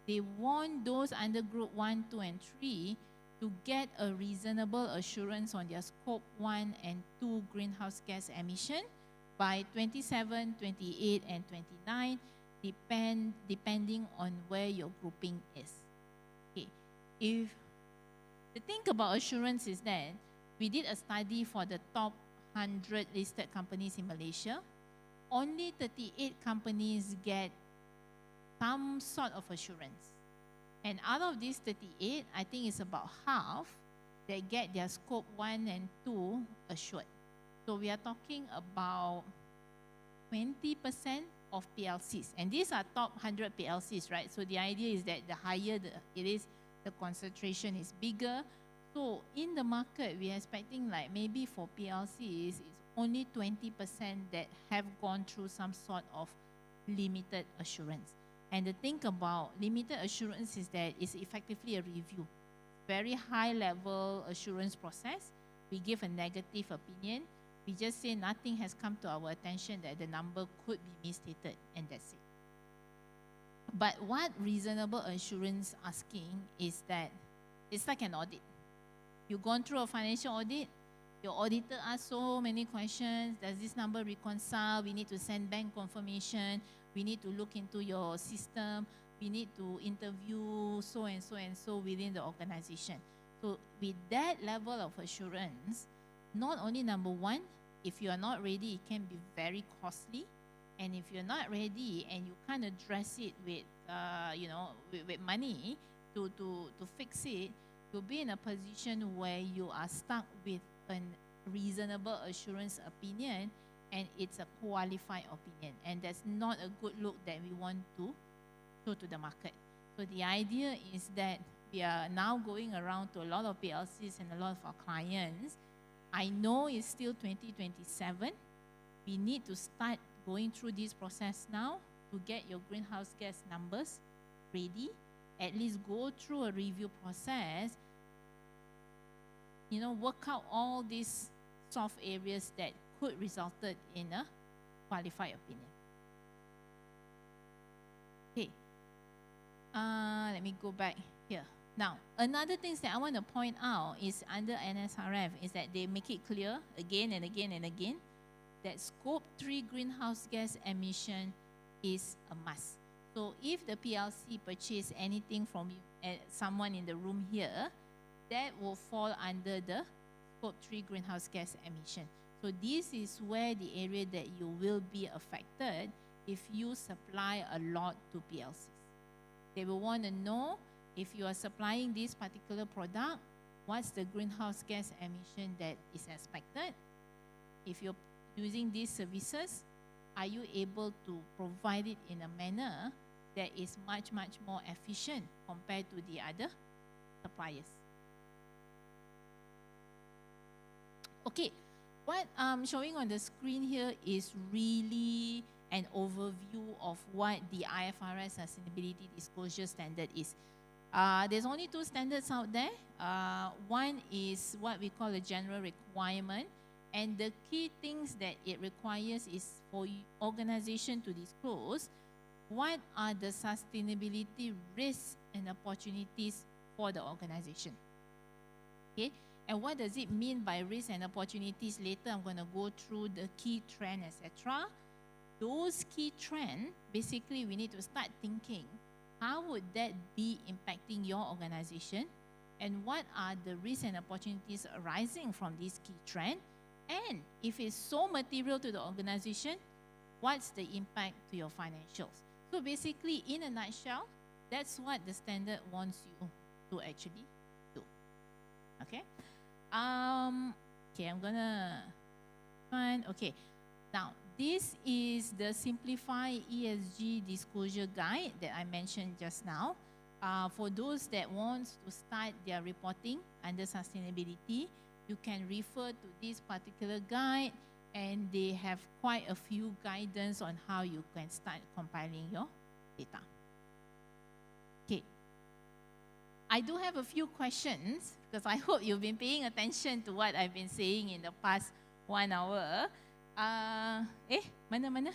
They want those under Group 1, 2, and 3 to get a reasonable assurance on their Scope 1 and 2 greenhouse gas emission by 27, 28, and 29, depending on where your grouping is. Okay. If the thing about assurance is that we did a study for the top 100 listed companies in Malaysia. Only 38 companies get some sort of assurance. And out of these 38, I think it's about half that get their Scope 1 and 2 assured. So we are talking about 20% of PLCs. And these are top 100 PLCs, right? So the idea is that the higher it is, the concentration is bigger. So in the market, we are expecting like maybe for PLCs, it's only 20% that have gone through some sort of limited assurance. And the thing about limited assurance is that it's effectively a review. Very high level assurance process. We give a negative opinion. We just say nothing has come to our attention that the number could be misstated, and that's it. But what reasonable assurance asking is that it's like an audit. You've gone through a financial audit, your auditor asks so many questions. Does this number reconcile? We need to send bank confirmation. We need to look into your system. We need to interview so and so and so within the organization. So with that level of assurance, not only number one, if you are not ready, it can be very costly. And if you're not ready and you can't address it with, with money to fix it, you'll be in a position where you are stuck with a reasonable assurance opinion, and it's a qualified opinion. And that's not a good look that we want to show to the market. So the idea is that we are now going around to a lot of PLCs and a lot of our clients. I know it's still 2027. We need to start going through this process now to get your greenhouse gas numbers ready. At least go through a review process, work out all these soft areas that could result in a qualified opinion. Okay, let me go back here. Now, another thing that I want to point out is under NSRF is that they make it clear again and again and again that Scope 3 greenhouse gas emission is a must. So if the PLC purchase anything from someone in the room here, that will fall under the Scope 3 greenhouse gas emission. So this is where the area that you will be affected if you supply a lot to PLCs. They will want to know if you are supplying this particular product, what's the greenhouse gas emission that is expected? If you're using these services, are you able to provide it in a manner that is much more efficient compared to the other suppliers? Okay, what I'm showing on the screen here is really an overview of what the IFRS Sustainability Disclosure Standard is. There's only two standards out there. One is what we call a general requirement, and the key things that it requires is for organization to disclose what are the sustainability risks and opportunities for the organization. Okay, and what does it mean by risks and opportunities? Later, I'm going to go through the key trend, etc. Those key trends, basically, we need to start thinking, how would that be impacting your organization? And what are the risks and opportunities arising from this key trend? And if it's so material to the organization, what's the impact to your financials? So basically, in a nutshell, that's what the standard wants you to actually do. Okay? Okay, I'm gonna find, okay. Now, this is the Simplified ESG Disclosure Guide that I mentioned just now. For those that want to start their reporting under sustainability, you can refer to this particular guide, and they have quite a few guidance on how you can start compiling your data. Okay. I do have a few questions because I hope you've been paying attention to what I've been saying in the past 1 hour. Mana?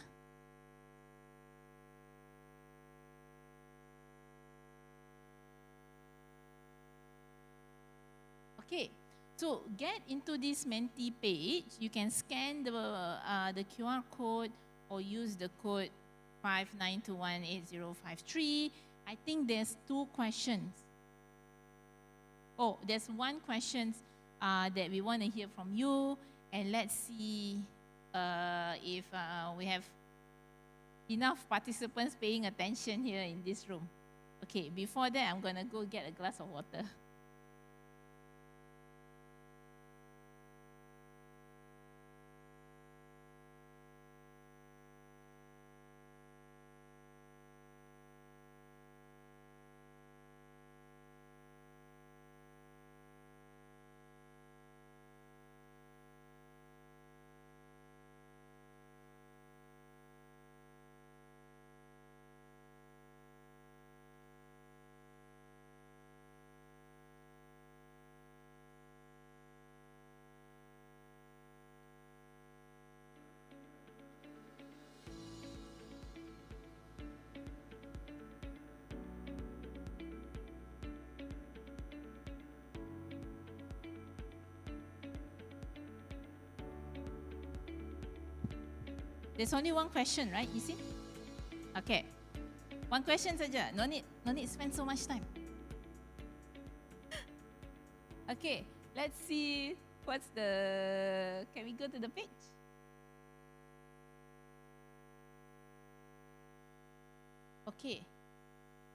Okay. So get into this Menti page. You can scan the QR code or use the code 59218053. I think there's 2 questions. Oh, there's 1 question that we want to hear from you, and let's see if we have enough participants paying attention here in this room. Okay, before that, I'm going to go get a glass of water. There's only 1 question, right? You see? Okay. 1 question saja. No need spend so much time. Okay. Let's see what's the... Can we go to the page? Okay.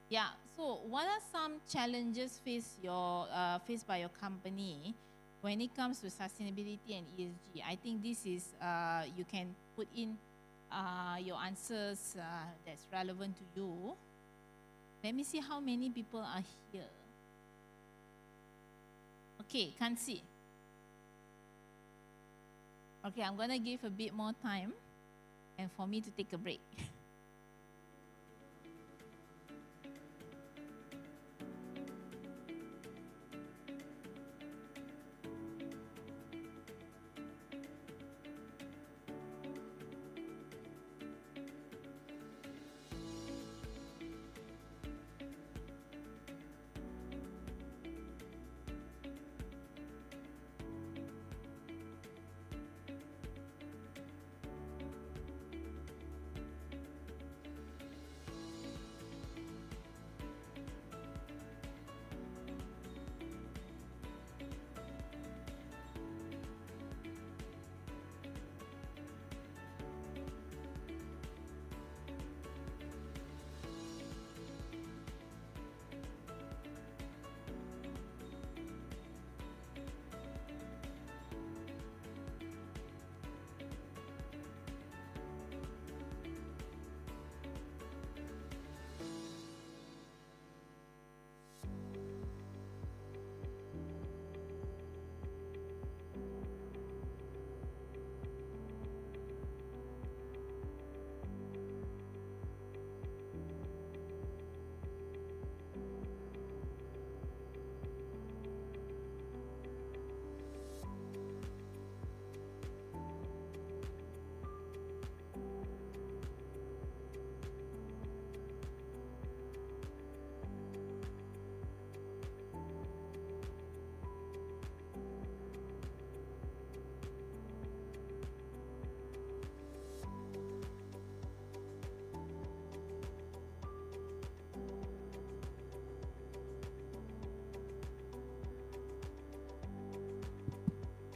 Yeah. So, what are some challenges faced by your company when it comes to sustainability and ESG? I think this is you can put in your answers that's relevant to you. Let me see how many people are here. Okay, can't see. Okay, I'm going to give a bit more time and for me to take a break.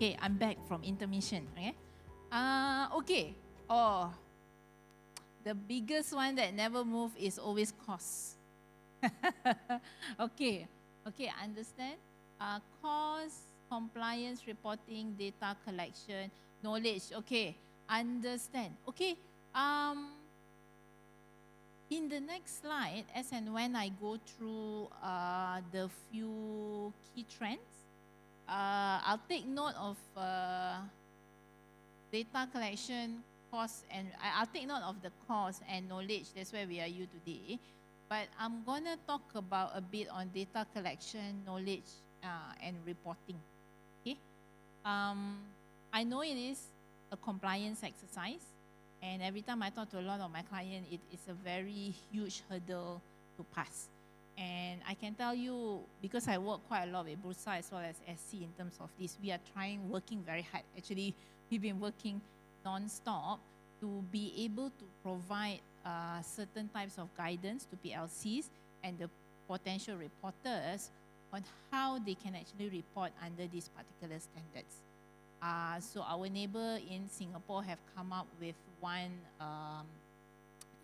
Okay, I'm back from intermission. Okay. Okay. Oh, the biggest one that never move is always cost. Okay. Okay, understand? Cost, compliance, reporting, data collection, knowledge. Okay, understand. Okay. In the next slide, as and when I go through the few key trends, I'll take note of data collection, cost, and I'll take note of the cost and knowledge. That's where we are you today. But I'm going to talk about a bit on data collection, knowledge, and reporting. Okay. I know it is a compliance exercise. And every time I talk to a lot of my clients, it is a very huge hurdle to pass. And I can tell you, because I work quite a lot with Bursa as well as SC in terms of this, we are working very hard. Actually, we've been working non-stop to be able to provide certain types of guidance to PLCs and the potential reporters on how they can actually report under these particular standards. So our neighbor in Singapore have come up with one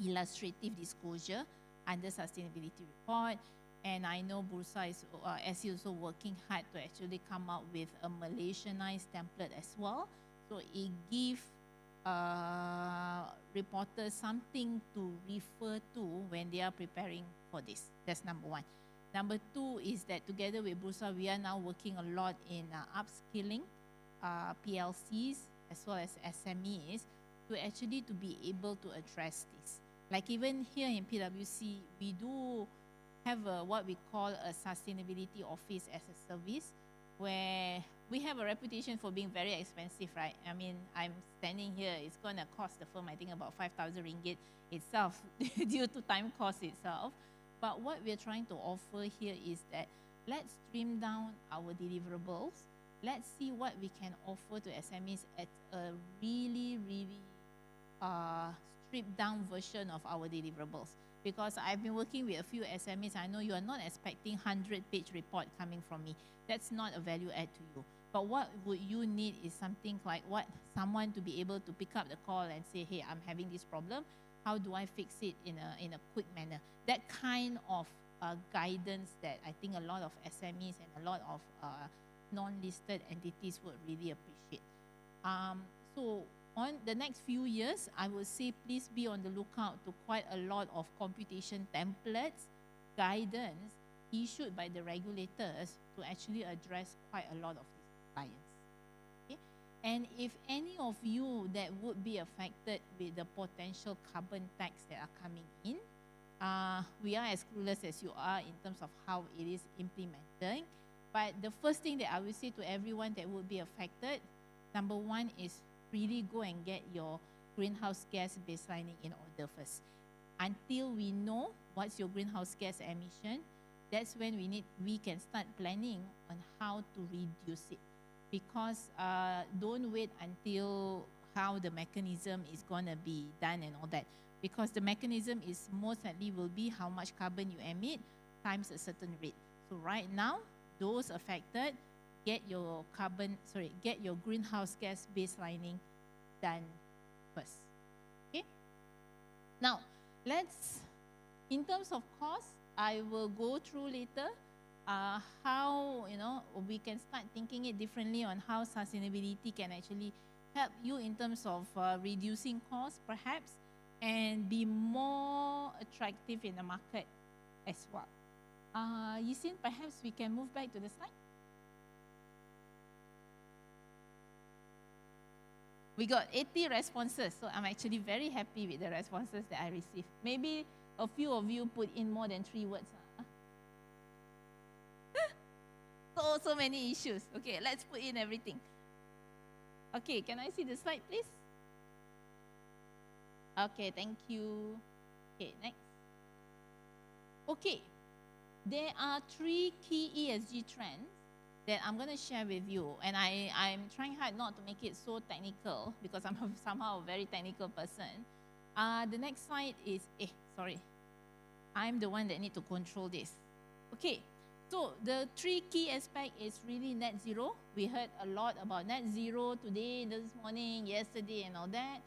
illustrative disclosure under sustainability report, and I know Bursa is also working hard to actually come up with a Malaysianized template as well. So it gives reporters something to refer to when they are preparing for this. That's number one. Number two is that together with Bursa, we are now working a lot in upskilling PLCs as well as SMEs to actually to be able to address this. Like even here in PwC, we do have what we call a sustainability office as a service, where we have a reputation for being very expensive, right? I mean, I'm standing here, it's going to cost the firm, I think, about 5,000 ringgit itself due to time cost itself. But what we're trying to offer here is that let's trim down our deliverables. Let's see what we can offer to SMEs at a really, really stripped down version of our deliverables. Because I've been working with a few SMEs, I know you are not expecting 100-page report coming from me. That's not a value add to you. But what would you need is something like someone to be able to pick up the call and say, hey, I'm having this problem. How do I fix it in a quick manner? That kind of guidance that I think a lot of SMEs and a lot of non-listed entities would really appreciate. So on the next few years, I would say please be on the lookout to quite a lot of computation templates, guidance issued by the regulators to actually address quite a lot of these clients. Okay? And if any of you that would be affected with the potential carbon tax that are coming in, we are as clueless as you are in terms of how it is implemented. But the first thing that I will say to everyone that would be affected, number one is really go and get your greenhouse gas baselining in order first. Until we know what's your greenhouse gas emission, that's when we can start planning on how to reduce it. Because don't wait until how the mechanism is going to be done and all that. Because the mechanism is most likely will be how much carbon you emit times a certain rate. So right now, those affected, get your greenhouse gas baselining done first. Okay? Now, in terms of cost, I will go through later how we can start thinking it differently on how sustainability can actually help you in terms of reducing costs, perhaps, and be more attractive in the market as well. Yisin, perhaps we can move back to the slide. We got 80 responses, so I'm actually very happy with the responses that I received. Maybe a few of you put in more than 3 words. So many issues. Okay, let's put in everything. Okay, can I see the slide, please? Okay, thank you. Okay, next. Okay, there are 3 key ESG trends that I'm going to share with you. And I'm trying hard not to make it so technical because I'm somehow a very technical person. The next slide is, sorry. I'm the one that need to control this. Okay, So the three key aspect is really net zero. We heard a lot about net zero today, this morning, yesterday, and all that.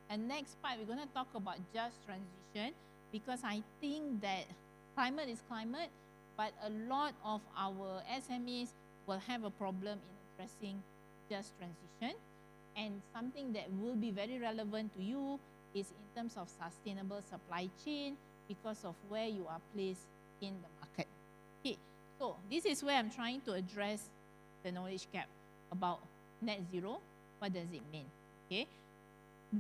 And next part, we're going to talk about just transition, because I think that climate is climate, but a lot of our SMEs will have a problem in addressing just transition. And something that will be very relevant to you is in terms of sustainable supply chain, because of where you are placed in the market. Okay, so this is where I'm trying to address the knowledge gap about net zero. What does it mean? Okay,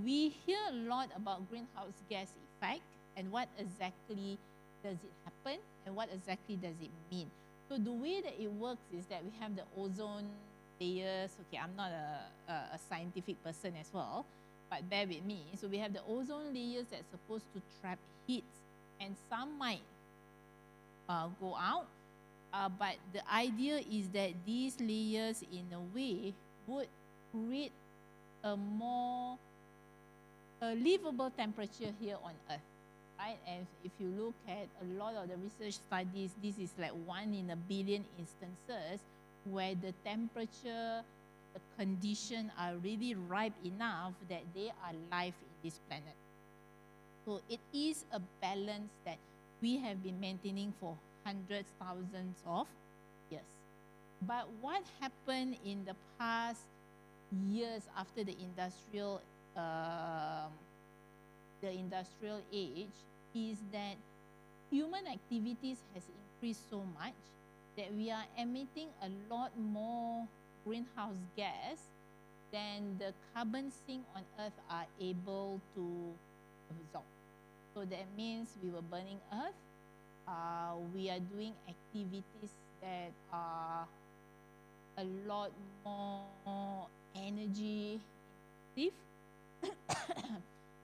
we hear a lot about greenhouse gas effect and what exactly does it happen and what exactly does it mean. So the way that it works is that we have the ozone layers. Okay, I'm not a scientific person as well, but bear with me. So we have the ozone layers that's supposed to trap heat, and some might go out, but the idea is that these layers in a way would create a more livable temperature here on Earth, right? And if you look at a lot of the research studies, this is like 1 in a billion instances where the temperature, the condition are really ripe enough that they are life in this planet. So it is a balance that we have been maintaining for hundreds, thousands of years. But what happened in the past years after the industrial age is that human activities has increased so much that we are emitting a lot more greenhouse gas than the carbon sink on Earth are able to absorb. So that means we were burning Earth. We are doing activities that are a lot more energy intensive.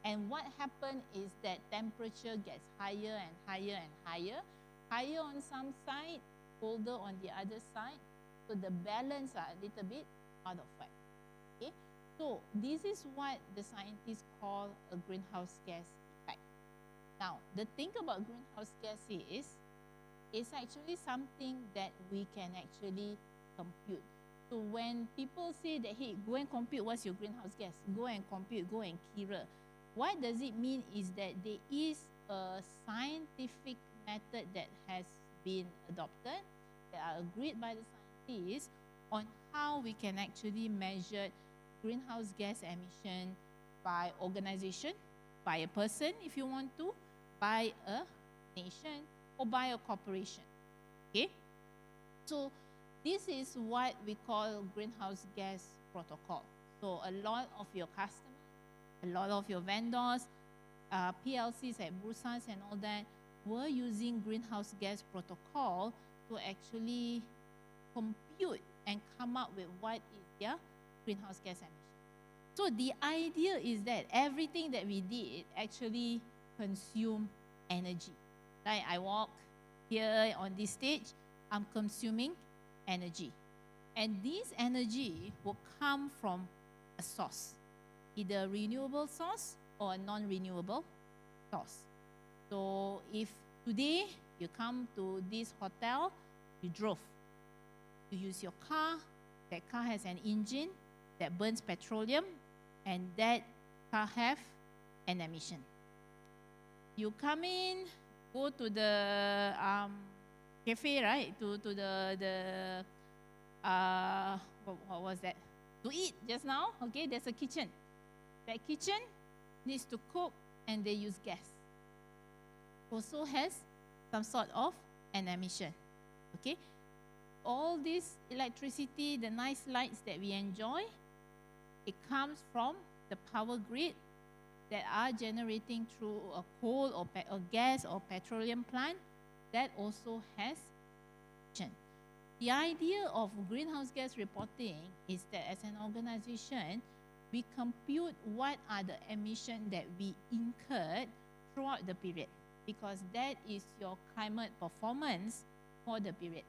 And what happened is that temperature gets higher and higher and higher. Higher on some side, colder on the other side. So the balance are a little bit out of whack. Okay? So this is what the scientists call a greenhouse gas effect. Now, the thing about greenhouse gas is, it's actually something that we can actually compute. So when people say that, hey, go and compute what's your greenhouse gas, go and compute, go and 𝗘𝗑, what does it mean is that there is a scientific method that has been adopted, that are agreed by the scientists, on how we can actually measure greenhouse gas emission by organization, by a person if you want to, by a nation, or by a corporation. Okay? So this is what we call greenhouse gas protocol. So a lot of your customers, a lot of your vendors, PLCs at Bursas and all that, were using greenhouse gas protocol to actually compute and come up with what is their greenhouse gas emission. So the idea is that everything that we did actually consume energy. Right? I walk here on this stage, I'm consuming energy. And this energy will come from a source, either a renewable source or a non-renewable source. So if today you come to this hotel, you drove, you use your car, that car has an engine that burns petroleum, and that car have an emission. You come in, go to the cafe, right? To the what was that? To eat just now, okay? There's a kitchen. That kitchen needs to cook, and they use gas. Also has some sort of an emission, okay? All this electricity, the nice lights that we enjoy, it comes from the power grid that are generating through a coal or gas or petroleum plant that also has emission. The idea of greenhouse gas reporting is that as an organization, we compute what are the emissions that we incurred throughout the period, because that is your climate performance for the period.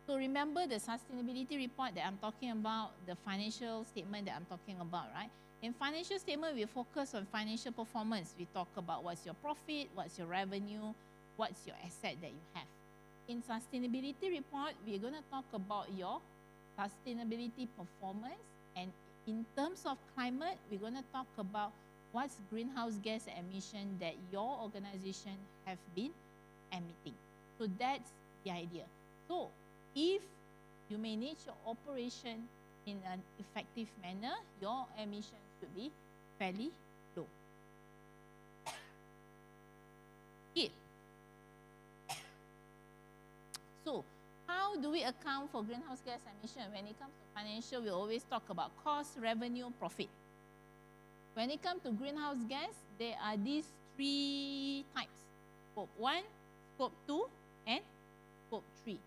So remember the sustainability report that I'm talking about, the financial statement that I'm talking about, right? In financial statement, we focus on financial performance. We talk about what's your profit, what's your revenue, what's your asset that you have. In sustainability report, we're going to talk about your sustainability performance, and in terms of climate, we're going to talk about what's greenhouse gas emission that your organization have been emitting. So that's the idea. So if you manage your operation in an effective manner, your emissions should be fairly low. Okay. So how do we account for greenhouse gas emission? When it comes to financial, we always talk about cost, revenue, profit. When it comes to greenhouse gas, there are these three types: Scope 1, Scope 2, and Scope 3.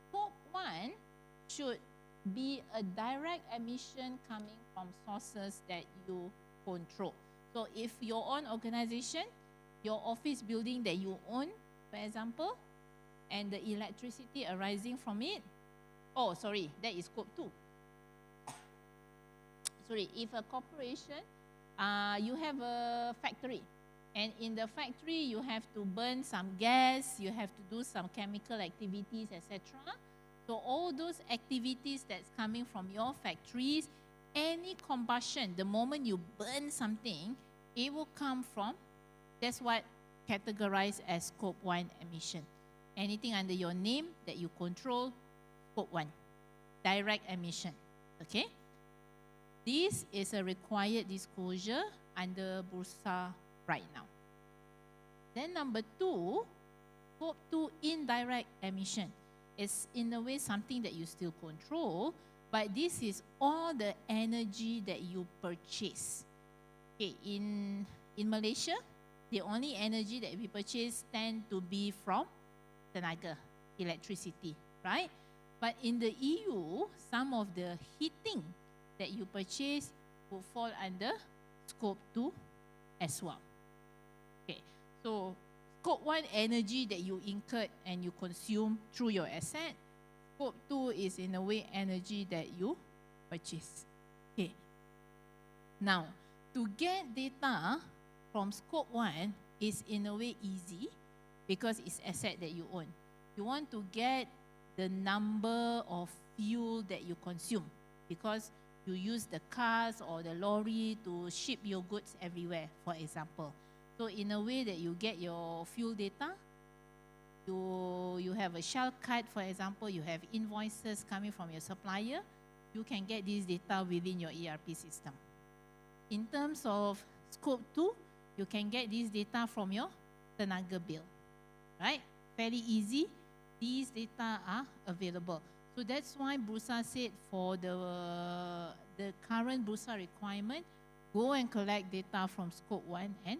Scope 1 should be a direct emission coming from sources that you control. So if your own organization, your office building that you own, for example, and the electricity arising from it, oh, sorry, that is Scope 2. Sorry, if a corporation, you have a factory, and in the factory you have to burn some gas, you have to do some chemical activities, etc. So all those activities that's coming from your factories, any combustion, the moment you burn something, it will come from, that's what categorized as Scope 1 emission. Anything under your name that you control, Scope 1, direct emission, okay? This is a required disclosure under Bursa right now. Then number 2, Scope 2 indirect emission. It's in a way something that you still control, but this is all the energy that you purchase. Okay, in Malaysia, the only energy that we purchase tend to be from tenaga, electricity, right? But in the EU, some of the heating that you purchase will fall under Scope 2 as well. Okay, so Scope 1 energy that you incurred and you consume through your asset. Scope 2 is in a way energy that you purchase. Okay. Now, to get data from Scope 1 is in a way easy because it's asset that you own. You want to get the number of fuel that you consume because you use the cars or the lorry to ship your goods everywhere, for example. So in a way that you get your fuel data, you have a Shell card, for example, you have invoices coming from your supplier, you can get this data within your ERP system. In terms of Scope 2, you can get this data from your tenaga bill, right? Fairly easy. These data are available. So that's why Bursa said for the current Bursa requirement, go and collect data from Scope 1 and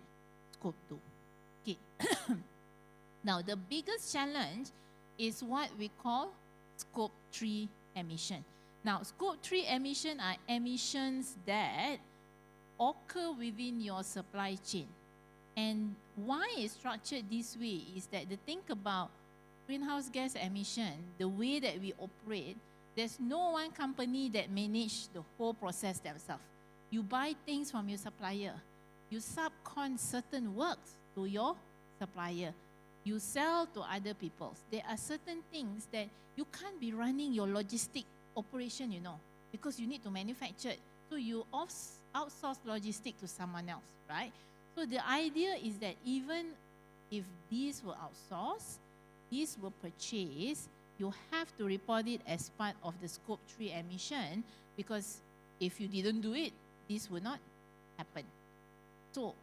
Scope 2. Okay. Now, the biggest challenge is what we call Scope 3 emission. Now, Scope 3 emission are emissions that occur within your supply chain. And why it's structured this way is that the thing about greenhouse gas emission, the way that we operate, there's no one company that manages the whole process themselves. You buy things from your supplier. You subcon certain works to your supplier. You sell to other people. There are certain things that you can't be running your logistic operation, you know, because you need to manufacture it. So you outsource logistic to someone else, right? So the idea is that even if these were outsourced, these were purchased, you have to report it as part of the Scope 3 emission, because if you didn't do it, this would not happen. So,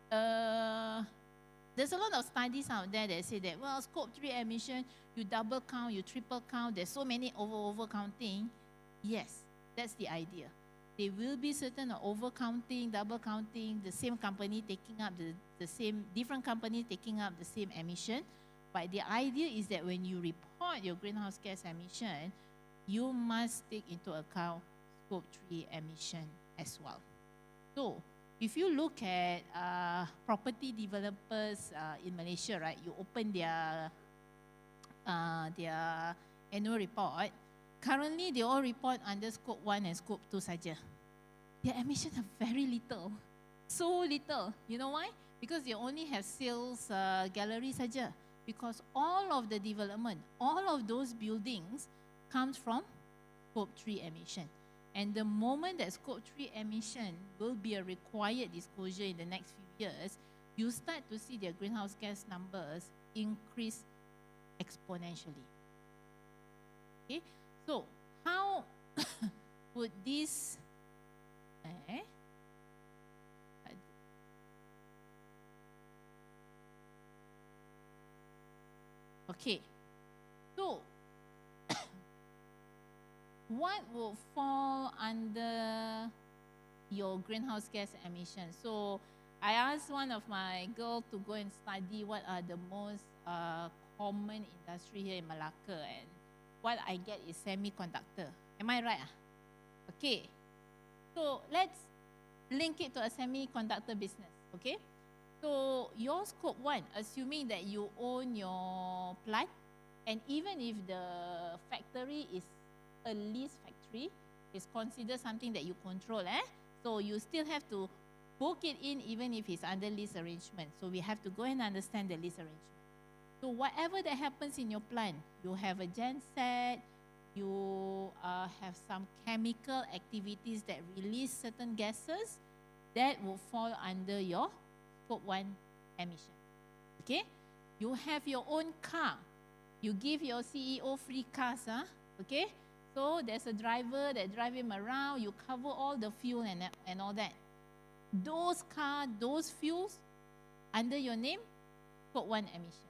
there's a lot of studies out there that say that, well, Scope 3 emission, you double count, you triple count, there's so many over counting. Yes, that's the idea. There will be certain over counting, double counting, the same company taking up the same, different company taking up the same emission. But the idea is that when you report your greenhouse gas emission, you must take into account Scope 3 emission as well. So, if you look at property developers in Malaysia, right, you open their annual report. Currently, they all report under Scope 1 and Scope 2 saja. Their emissions are very little, so little. You know why? because you only have sales gallery saja. Because all of the development, all of those buildings comes from Scope 3 emission. And the moment that Scope 3 emission will be a required disclosure in the next few years, you start to see their greenhouse gas numbers increase exponentially. Okay, so how would this okay, so what will fall under your greenhouse gas emissions? So I asked one of my girls to go and study what are the most common industry here in Malacca, and what I get is semiconductor. Am I right? Okay, so let's link it to a semiconductor business, okay? So your Scope 1, assuming that you own your plant, and even if the factory is a lease factory, it's considered something that you control. So you still have to book it in even if it's under lease arrangement. So we have to go and understand the lease arrangement. So whatever that happens in your plant, you have a genset, you have some chemical activities that release certain gases, that will fall under your Scope 1 emission. Okay? You have your own car. You give your CEO free cars. Okay? So there's a driver that drive him around. You cover all the fuel and all that. Those cars, those fuels, under your name, Scope 1 emission.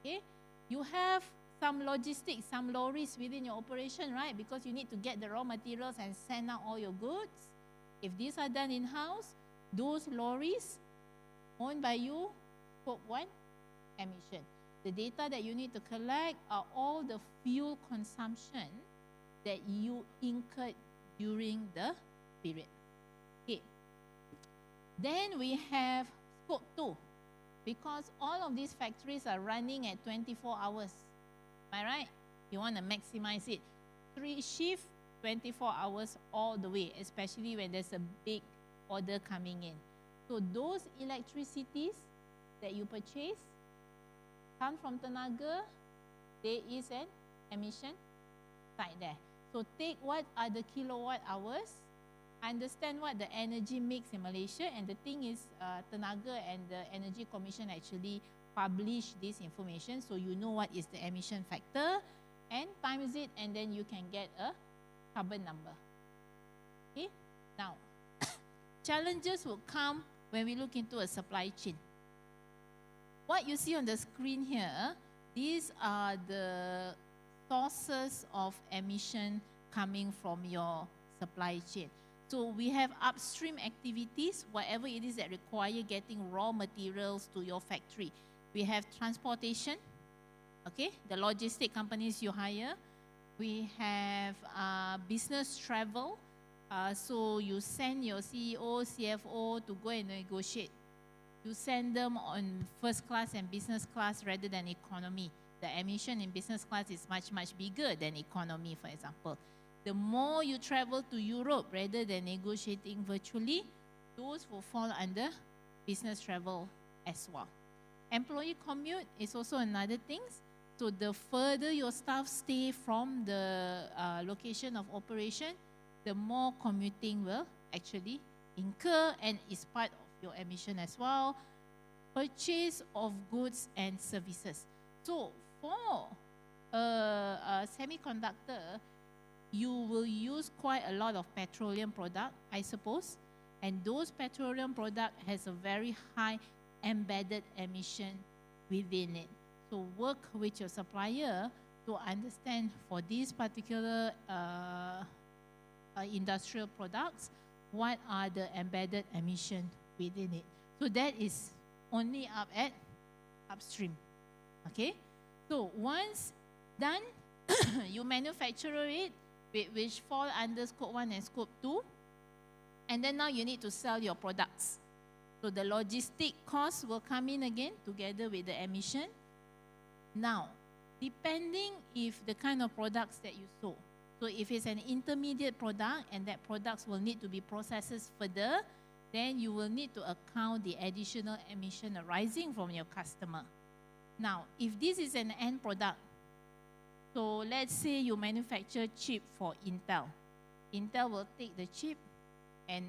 Okay? You have some logistics, some lorries within your operation, right? Because you need to get the raw materials and send out all your goods. If these are done in-house, those lorries owned by you, Scope 1 emission. The data that you need to collect are all the fuel consumption that you incurred during the period. Okay. Then we have Scope 2, because all of these factories are running at 24 hours. Am I right? You want to maximize it. 3 shifts, 24 hours all the way, especially when there's a big order coming in. So those electricities that you purchase come from tenaga, there is an emission side there. So take what are the kilowatt hours, understand what the energy mix in Malaysia, and the thing is tenaga and the Energy Commission actually publish this information, so you know what is the emission factor, and times it, and then you can get a carbon number. Okay, now challenges will come when we look into a supply chain. What you see on the screen here, these are the sources of emission coming from your supply chain. So we have upstream activities, whatever it is that require getting raw materials to your factory. We have transportation, okay, the logistic companies you hire. We have business travel. So you send your CEO, CFO to go and negotiate. You send them on first class and business class rather than economy. The emission in business class is much, much bigger than economy, for example. The more you travel to Europe rather than negotiating virtually, those will fall under business travel as well. Employee commute is also another thing. So the further your staff stay from the location of operation, the more commuting will actually incur and is part of your emission as well. Purchase of goods and services. So for a semiconductor, you will use quite a lot of petroleum product, I suppose, and those petroleum product has a very high embedded emission within it. So work with your supplier to understand for these particular industrial products, what are the embedded emission within it. So that is only up at upstream. Okay? So once done, you manufacture it, which fall under Scope 1 and Scope 2. And then now you need to sell your products. So the logistic costs will come in again together with the emission. Now, depending if the kind of products that you sold. So if it's an intermediate product and that products will need to be processed further, then you will need to account the additional emission arising from your customer. Now, if this is an end product, so let's say you manufacture chip for Intel. Intel will take the chip and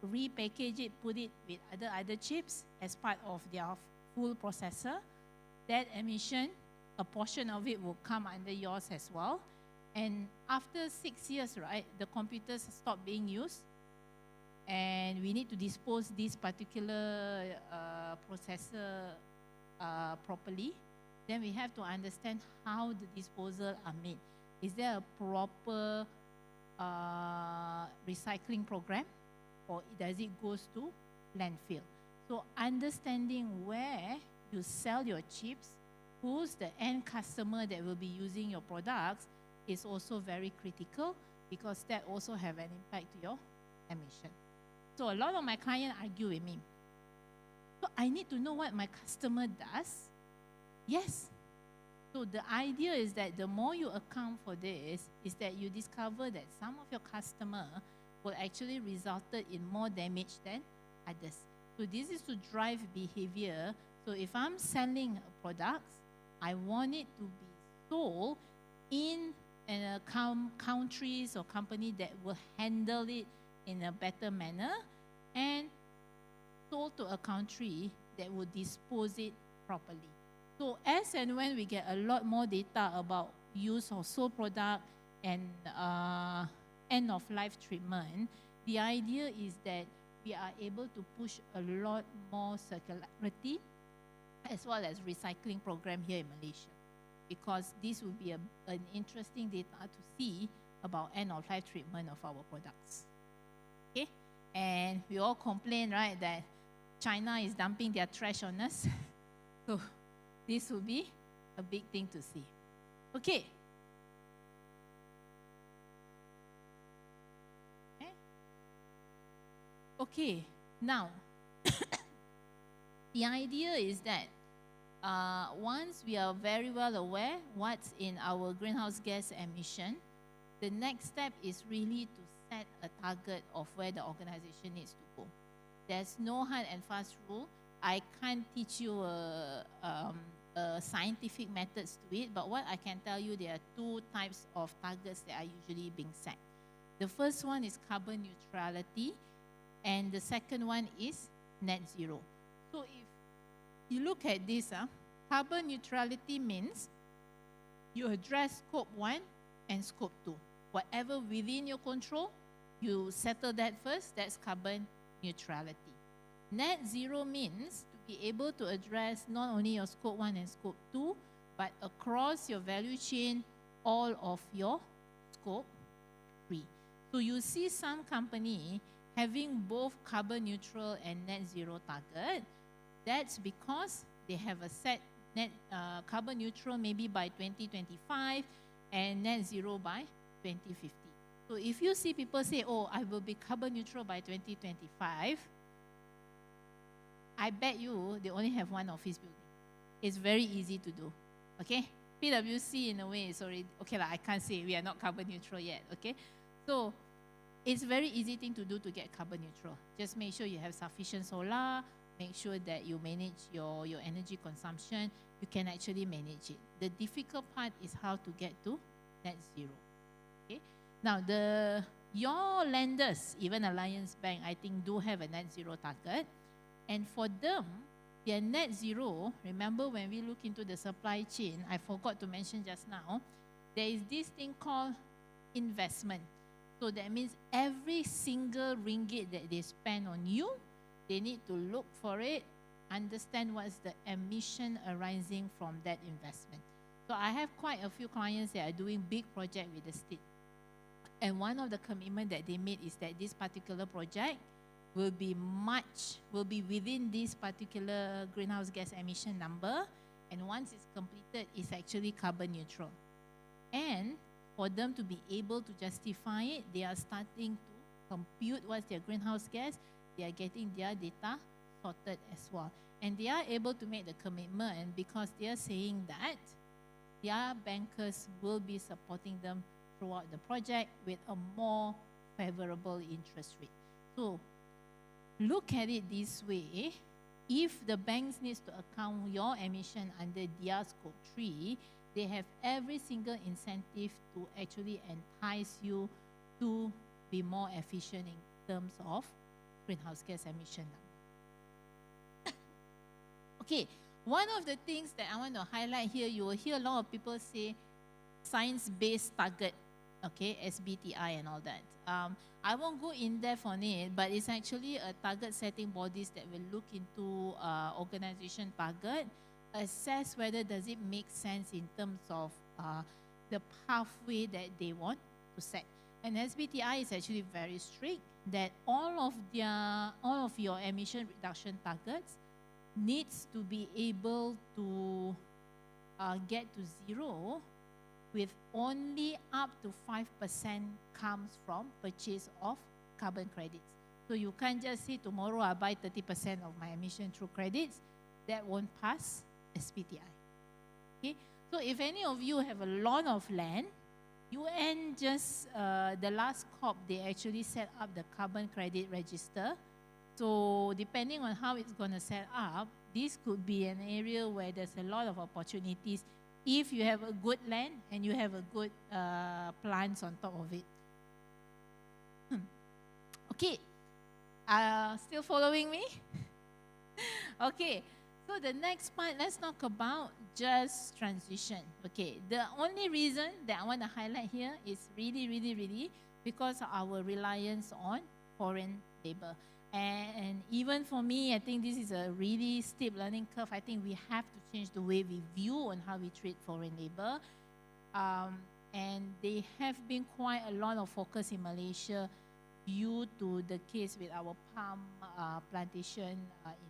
repackage it, put it with other chips as part of their full processor. That emission, a portion of it will come under yours as well. And after 6 years, right, the computers stop being used, and we need to dispose this particular processor properly. Then we have to understand how the disposal are made. Is there a proper recycling program, or does it goes to landfill? So understanding where you sell your chips, who's the end customer that will be using your products, is also very critical, because that also have an impact to your emission. So a lot of my clients argue with me. So I need to know what my customer does. Yes. So the idea is that the more you account for this, is that you discover that some of your customer will actually resulted in more damage than others. So this is to drive behavior. So if I'm selling products, I want it to be sold in countries or company that will handle it in a better manner, and sold to a country that will dispose it properly. So as and when we get a lot more data about use of sold product and end-of-life treatment, the idea is that we are able to push a lot more circularity as well as recycling program here in Malaysia, because this will be an interesting data to see about end-of-life treatment of our products. Okay, and we all complain, right, that China is dumping their trash on us. So this will be a big thing to see. Okay. Okay, now, the idea is that once we are very well aware what's in our greenhouse gas emission, the next step is really to set a target of where the organization needs to go. There's no hard and fast rule. I can't teach you scientific methods to it, but what I can tell you, there are two types of targets that are usually being set. The first one is carbon neutrality, and the second one is net zero. So if you look at this, carbon neutrality means you address scope 1 and scope 2. Whatever within your control, you settle that first, that's carbon neutrality. Net zero means to be able to address not only your scope 1 and scope 2, but across your value chain, all of your scope 3. So you see some company having both carbon neutral and net zero target. That's because they have a set net carbon neutral maybe by 2025 and net zero by 2050. So if you see people say, oh, I will be carbon neutral by 2025, I bet you they only have one office building. It's very easy to do, okay? PwC in a way is already, okay, I can't say we are not carbon neutral yet, okay? So it's very easy thing to do to get carbon neutral. Just make sure you have sufficient solar, make sure that you manage your energy consumption. You can actually manage it. The difficult part is how to get to net zero. Okay. Now your lenders, even Alliance Bank, I think do have a net zero target. And for them, their net zero, remember when we look into the supply chain, I forgot to mention just now, there is this thing called investment. So that means every single ringgit that they spend on you, they need to look for it, understand what's the emission arising from that investment. So I have quite a few clients that are doing big project with the state. And one of the commitment that they made is that this particular project will be within this particular greenhouse gas emission number. And once it's completed, it's actually carbon neutral. And for them to be able to justify it, they are starting to compute what's their greenhouse gas. They are getting their data sorted as well. And they are able to make the commitment because they are saying that their bankers will be supporting them throughout the project with a more favorable interest rate. So look at it this way. If the banks needs to account your emission under their scope 3, they have every single incentive to actually entice you to be more efficient in terms of greenhouse gas emission. Okay, one of the things that I want to highlight here, you will hear a lot of people say science-based target, okay, SBTI and all that. I won't go in depth on it, but it's actually a target setting bodies that will look into organization target, assess whether does it make sense in terms of the pathway that they want to set. And SBTI is actually very strict that all of your emission reduction targets needs to be able to get to zero with only up to 5% comes from purchase of carbon credits. So you can't just say tomorrow I buy 30% of my emission through credits. That won't pass SBTI. Okay? So if any of you have a lot of land, UN just, the last COP, they actually set up the carbon credit register. So depending on how it's going to set up, this could be an area where there's a lot of opportunities if you have a good land and you have a good plants on top of it. Okay, still following me? Okay, so the next part, let's talk about just transition. Okay, the only reason that I want to highlight here is really because of our reliance on foreign labor. And even for me, I think this is a really steep learning curve. I think we have to change the way we view on how we treat foreign labor. And there have been quite a lot of focus in Malaysia due to the case with our palm plantation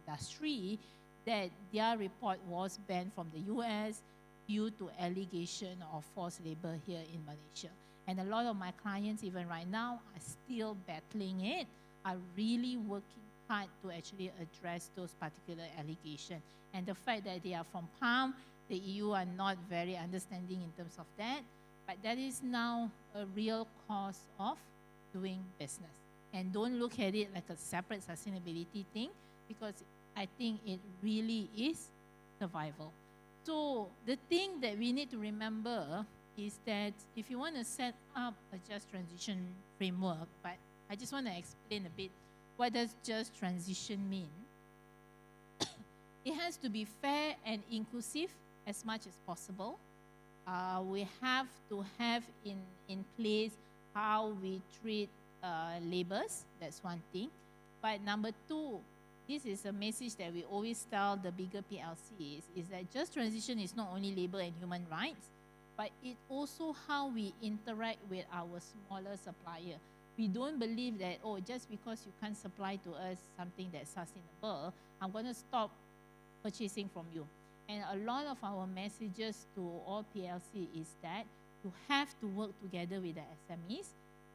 industry, that their report was banned from the US due to allegation of forced labor here in Malaysia. And a lot of my clients, even right now, are still battling it, are really working hard to actually address those particular allegations. And the fact that they are from palm, the EU are not very understanding in terms of that, but that is now a real cause of doing business. And don't look at it like a separate sustainability thing, because I think it really is survival. So the thing that we need to remember is that if you want to set up a just transition framework, but I just want to explain a bit, what does just transition mean? It has to be fair and inclusive as much as possible. We have to have in place how we treat laborers, that's one thing. But number two, this is a message that we always tell the bigger PLCs, is that just transition is not only labor and human rights, but it's also how we interact with our smaller supplier. We don't believe that, oh, just because you can't supply to us something that's sustainable, I'm going to stop purchasing from you. And a lot of our messages to all PLC is that you have to work together with the SMEs,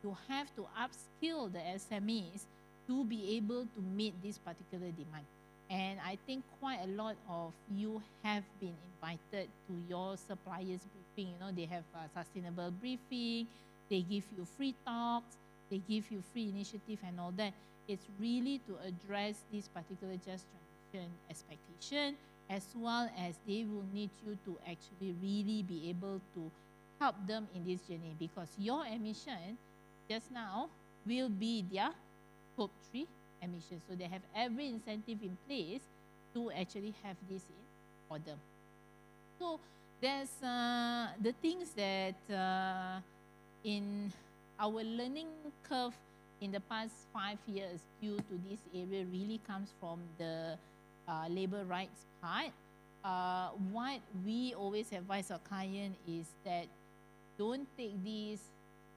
you have to upskill the SMEs to be able to meet this particular demand. And I think quite a lot of you have been invited to your suppliers briefing. You know, they have a sustainable briefing, they give you free talks, they give you free initiative and all that. It's really to address this particular just transition expectation, as well as they will need you to actually really be able to help them in this journey, because your emission just now will be their scope 3 emissions. So they have every incentive in place to actually have this in for them. So there's the things that in our learning curve in the past 5 years due to this area really comes from the labor rights part. What we always advise our client is that don't take these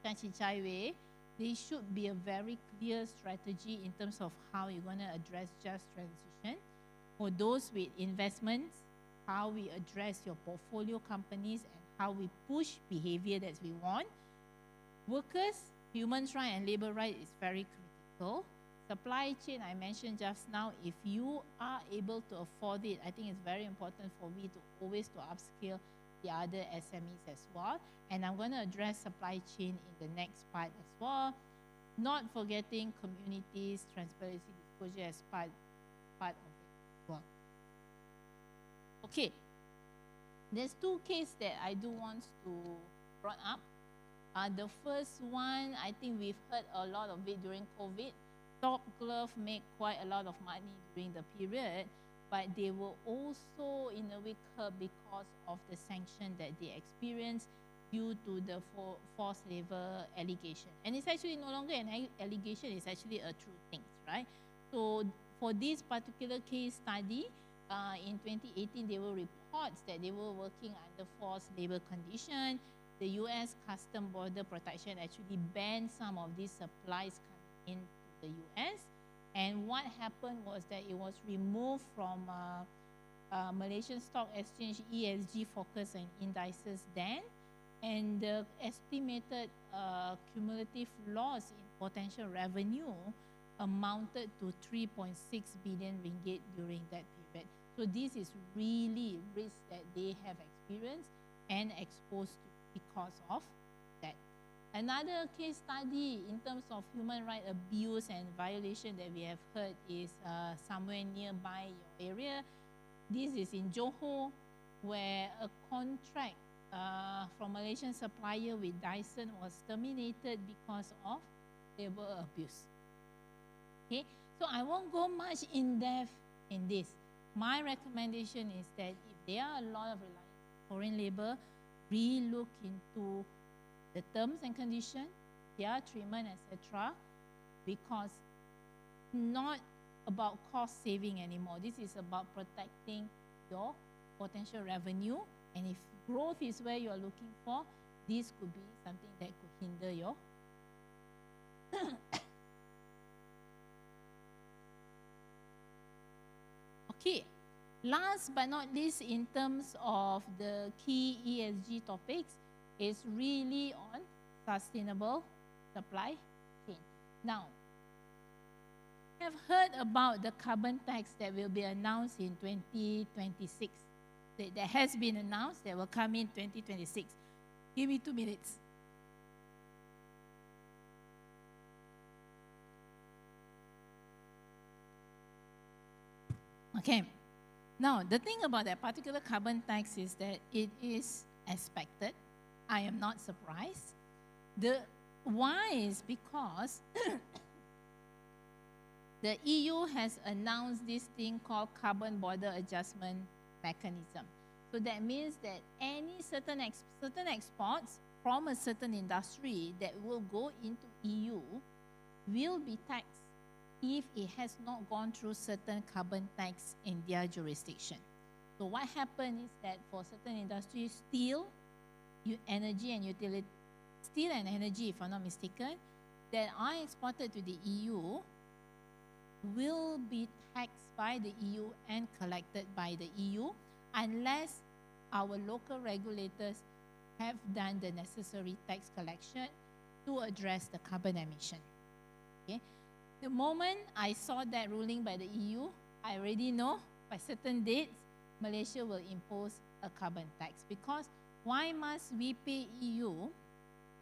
𝗘𝗡𝗣𝗅𝗍. There should be a very clear strategy in terms of how you're going to address just transition. For those with investments, how we address your portfolio companies and how we push behavior that we want. Workers, human rights and labor rights is very critical. Supply chain, I mentioned just now, if you are able to afford it, I think it's very important for me to always to upskill the other SMEs as well. And I'm going to address supply chain in the next part as well. Not forgetting communities, transparency, exposure as part of it as well. Okay, there's two cases that I do want to brought up. The first one, I think we've heard a lot of it during COVID. Top Glove made quite a lot of money during the period, but they were also in a way curbed because of the sanction that they experienced due to the forced labor allegation. And it's actually no longer an allegation, it's actually a true thing, right? So for this particular case study, in 2018, there were reports that they were working under forced labor condition. The U.S. Custom Border Protection actually banned some of these supplies coming into the U.S. And what happened was that it was removed from Malaysian Stock Exchange ESG focus and indices then. And the estimated cumulative loss in potential revenue amounted to 3.6 billion ringgit during that period. So this is really risk that they have experienced and exposed to because of that. Another case study in terms of human rights abuse and violation that we have heard is somewhere nearby your area. This is in Johor, where a contract from Malaysian supplier with Dyson was terminated because of labor abuse. Okay, so I won't go much in depth in this. My recommendation is that if there are a lot of reliance on foreign labor, re-look into the terms and conditions, their treatment, etc., because not about cost saving anymore. This is about protecting your potential revenue, and if growth is where you are looking for, this could be something that could hinder your okay. Last but not least, in terms of the key ESG topics, is really on sustainable supply chain. Now, I have heard about the carbon tax that will be announced in 2026. That has been announced, that will come in 2026. Give me 2 minutes. Okay. Now, the thing about that particular carbon tax is that it is expected. I am not surprised. The why is because the EU has announced this thing called carbon border adjustment mechanism. So that means that any certain exports from a certain industry that will go into EU will be taxed if it has not gone through certain carbon tax in their jurisdiction. So what happened is that for certain industries, steel, energy and utility, steel and energy, if I'm not mistaken, that are exported to the EU will be taxed by the EU and collected by the EU unless our local regulators have done the necessary tax collection to address the carbon emission. Okay? The moment I saw that ruling by the EU, I already know by certain dates, Malaysia will impose a carbon tax. Because why must we pay EU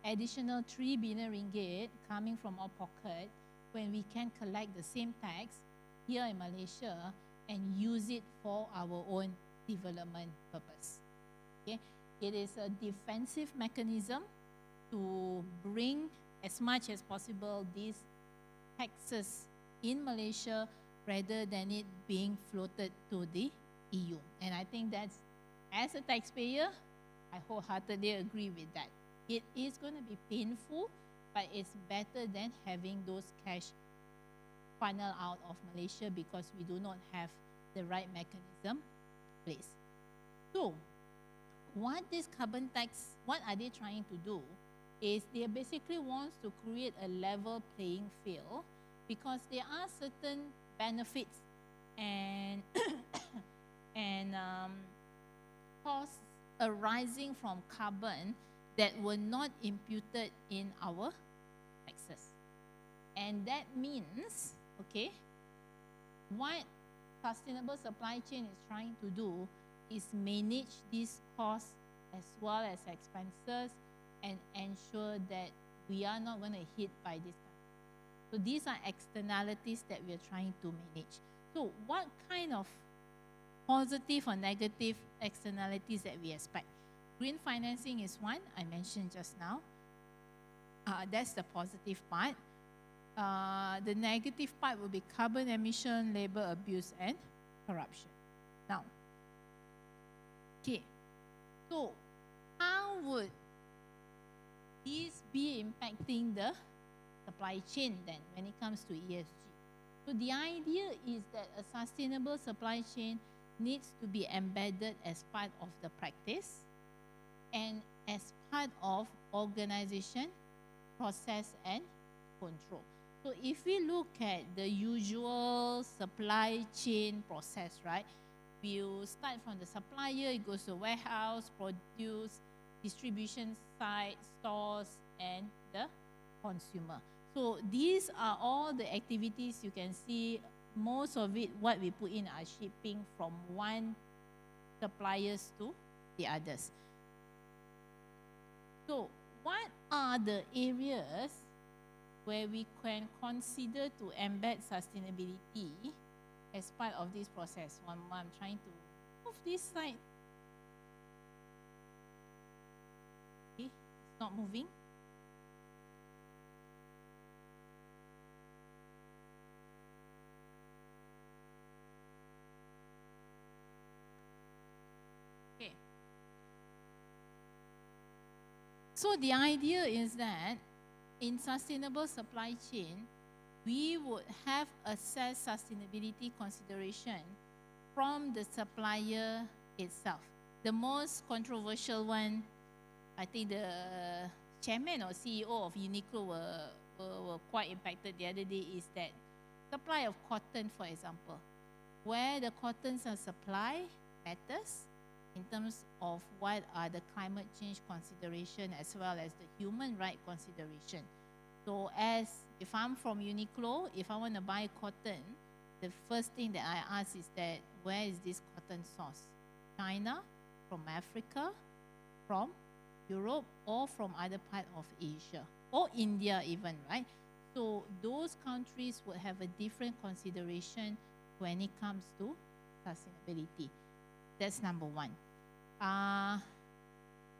additional 3 billion ringgit coming from our pocket when we can collect the same tax here in Malaysia and use it for our own development purpose? Okay? It is a defensive mechanism to bring as much as possible these taxes in Malaysia rather than it being floated to the EU. And I think that's, as a taxpayer, I wholeheartedly agree with that. It is going to be painful, but it's better than having those cash funnel out of Malaysia because we do not have the right mechanism in place. So, what this carbon tax, what are they trying to do? Is they basically wants to create a level playing field because there are certain benefits and costs arising from carbon that were not imputed in our taxes. And that means, okay, what sustainable supply chain is trying to do is manage these costs as well as expenses and ensure that we are not going to hit by this. So these are externalities that we are trying to manage. So what kind of positive or negative externalities that we expect? Green financing is one, I mentioned just now. That's the positive part. The negative part will be carbon emission, labor abuse, and corruption. Now, okay, so how would this be impacting the supply chain then when it comes to ESG? So the idea is that a sustainable supply chain needs to be embedded as part of the practice and as part of organization, process, and control. So if we look at the usual supply chain process, right? We'll start from the supplier, it goes to warehouse, produce, distribution site, stores, and the consumer. So these are all the activities you can see. Most of it, what we put in are shipping from one suppliers to the others. So what are the areas where we can consider to embed sustainability as part of this process? I'm trying to move this side. Okay, it's not moving. Okay. So the idea is that in sustainable supply chain, we would have assessed sustainability consideration from the supplier itself. The most controversial one, I think the chairman or CEO of Uniqlo were quite impacted the other day, is that supply of cotton, for example. Where the cottons are supplied matters in terms of what are the climate change consideration as well as the human right consideration. So if I'm from Uniqlo, if I want to buy cotton, the first thing that I ask is that where is this cotton sourced? China, from Africa, from Europe, or from other part of Asia, or India even, right? So those countries would have a different consideration when it comes to sustainability. That's number one.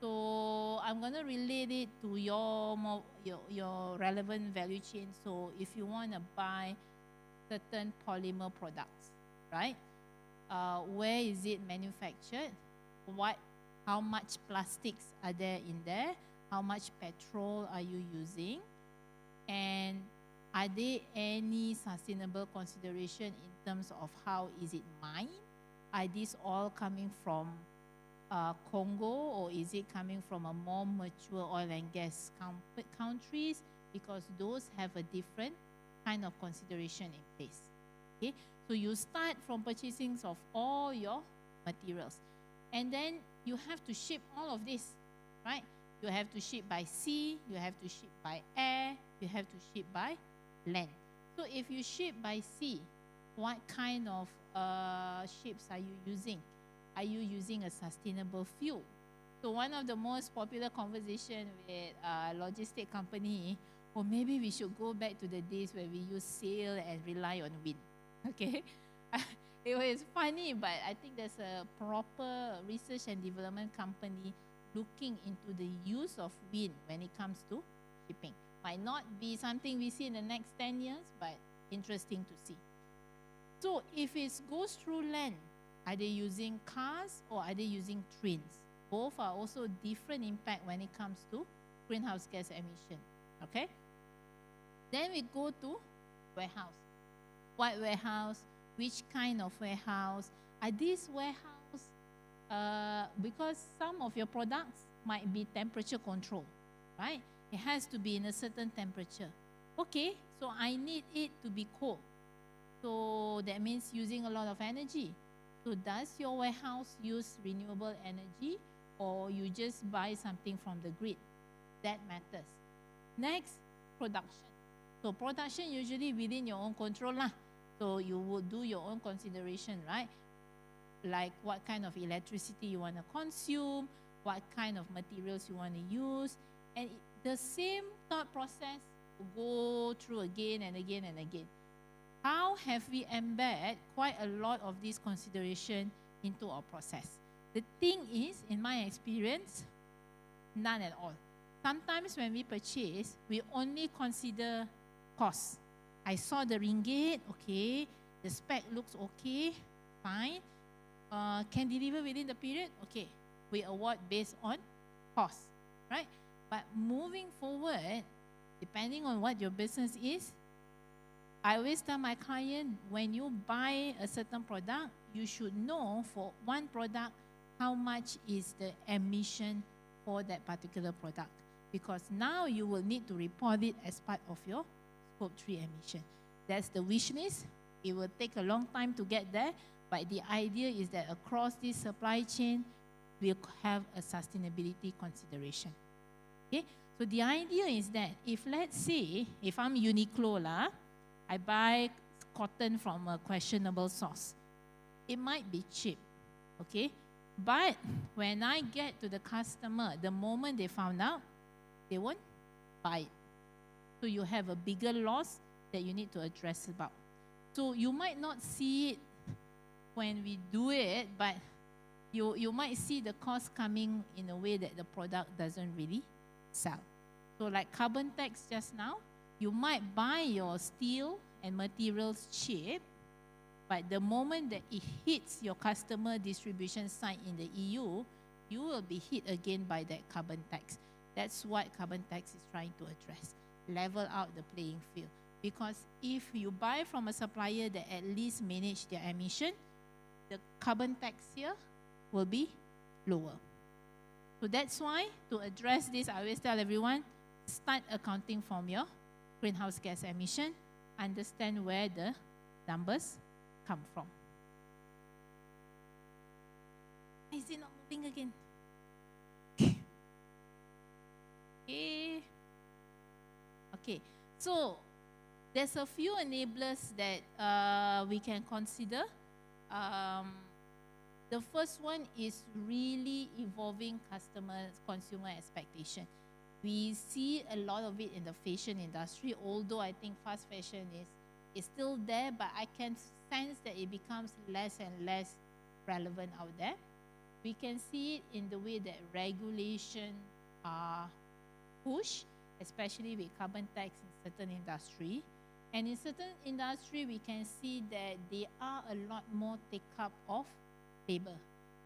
So I'm going to relate it to your relevant value chain. So if you want to buy certain polymer products, right? Where is it manufactured? How much plastics are there in there? How much petrol are you using? And are there any sustainable consideration in terms of how is it mined? Are these all coming from Congo, or is it coming from a more mature oil and gas countries? Because those have a different kind of consideration in place. Okay, so you start from purchasing of all your materials, and then you have to ship all of this, right? You have to ship by sea, you have to ship by air, you have to ship by land. So if you ship by sea, what kind of ships are you using? Are you using a sustainable fuel? So one of the most popular conversation with logistic company, or maybe we should go back to the days where we use sail and rely on wind. Okay, it was funny, but I think there's a proper research and development company looking into the use of wind when it comes to shipping. Might not be something we see in the next 10 years, but interesting to see. So if it goes through land, are they using cars or are they using trains? Both are also different impact when it comes to greenhouse gas emission. Okay? Then we go to warehouse. What warehouse? Which kind of warehouse? Are these warehouse, because some of your products might be temperature control, right? It has to be in a certain temperature. Okay, so I need it to be cold. So that means using a lot of energy. So does your warehouse use renewable energy, or you just buy something from the grid? That matters. Next, production. So production usually within your own control lah. So you would do your own consideration, right? Like what kind of electricity you want to consume, what kind of materials you want to use. And the same thought process go through again and again and again. How have we embedded quite a lot of this consideration into our process? The thing is, in my experience, none at all. Sometimes when we purchase, we only consider cost. I saw the ringgit, okay, the spec looks okay, fine. Can deliver within the period, okay. We award based on cost, right? But moving forward, depending on what your business is, I always tell my client, when you buy a certain product, you should know for one product how much is the emission for that particular product. Because now you will need to report it as part of your Scope 3 emission. That's the wish list. It will take a long time to get there, but the idea is that across this supply chain, we'll have a sustainability consideration. Okay? So the idea is that if, let's say, if I'm Uniqlo, I buy cotton from a questionable source, it might be cheap, okay? But when I get to the customer, the moment they found out, they won't buy it. So you have a bigger loss that you need to address about. So you might not see it when we do it, but you might see the cost coming in a way that the product doesn't really sell. So like carbon tax just now, you might buy your steel and materials cheap, but the moment that it hits your customer distribution site in the EU, you will be hit again by that carbon tax. That's what carbon tax is trying to address. Level out the playing field. Because if you buy from a supplier that at least manage their emission, the carbon tax here will be lower. So that's why, to address this, I always tell everyone, start accounting from your greenhouse gas emission, understand where the numbers come from. Is it not moving again? Okay, so there's a few enablers that we can consider. The first one is really evolving consumer expectation. We see a lot of it in the fashion industry, although I think fast fashion is still there, but I can sense that it becomes less and less relevant out there. We can see it in the way that regulation are pushed, especially with carbon tax in certain industry. And in certain industry, we can see that there are a lot more take-up of labor.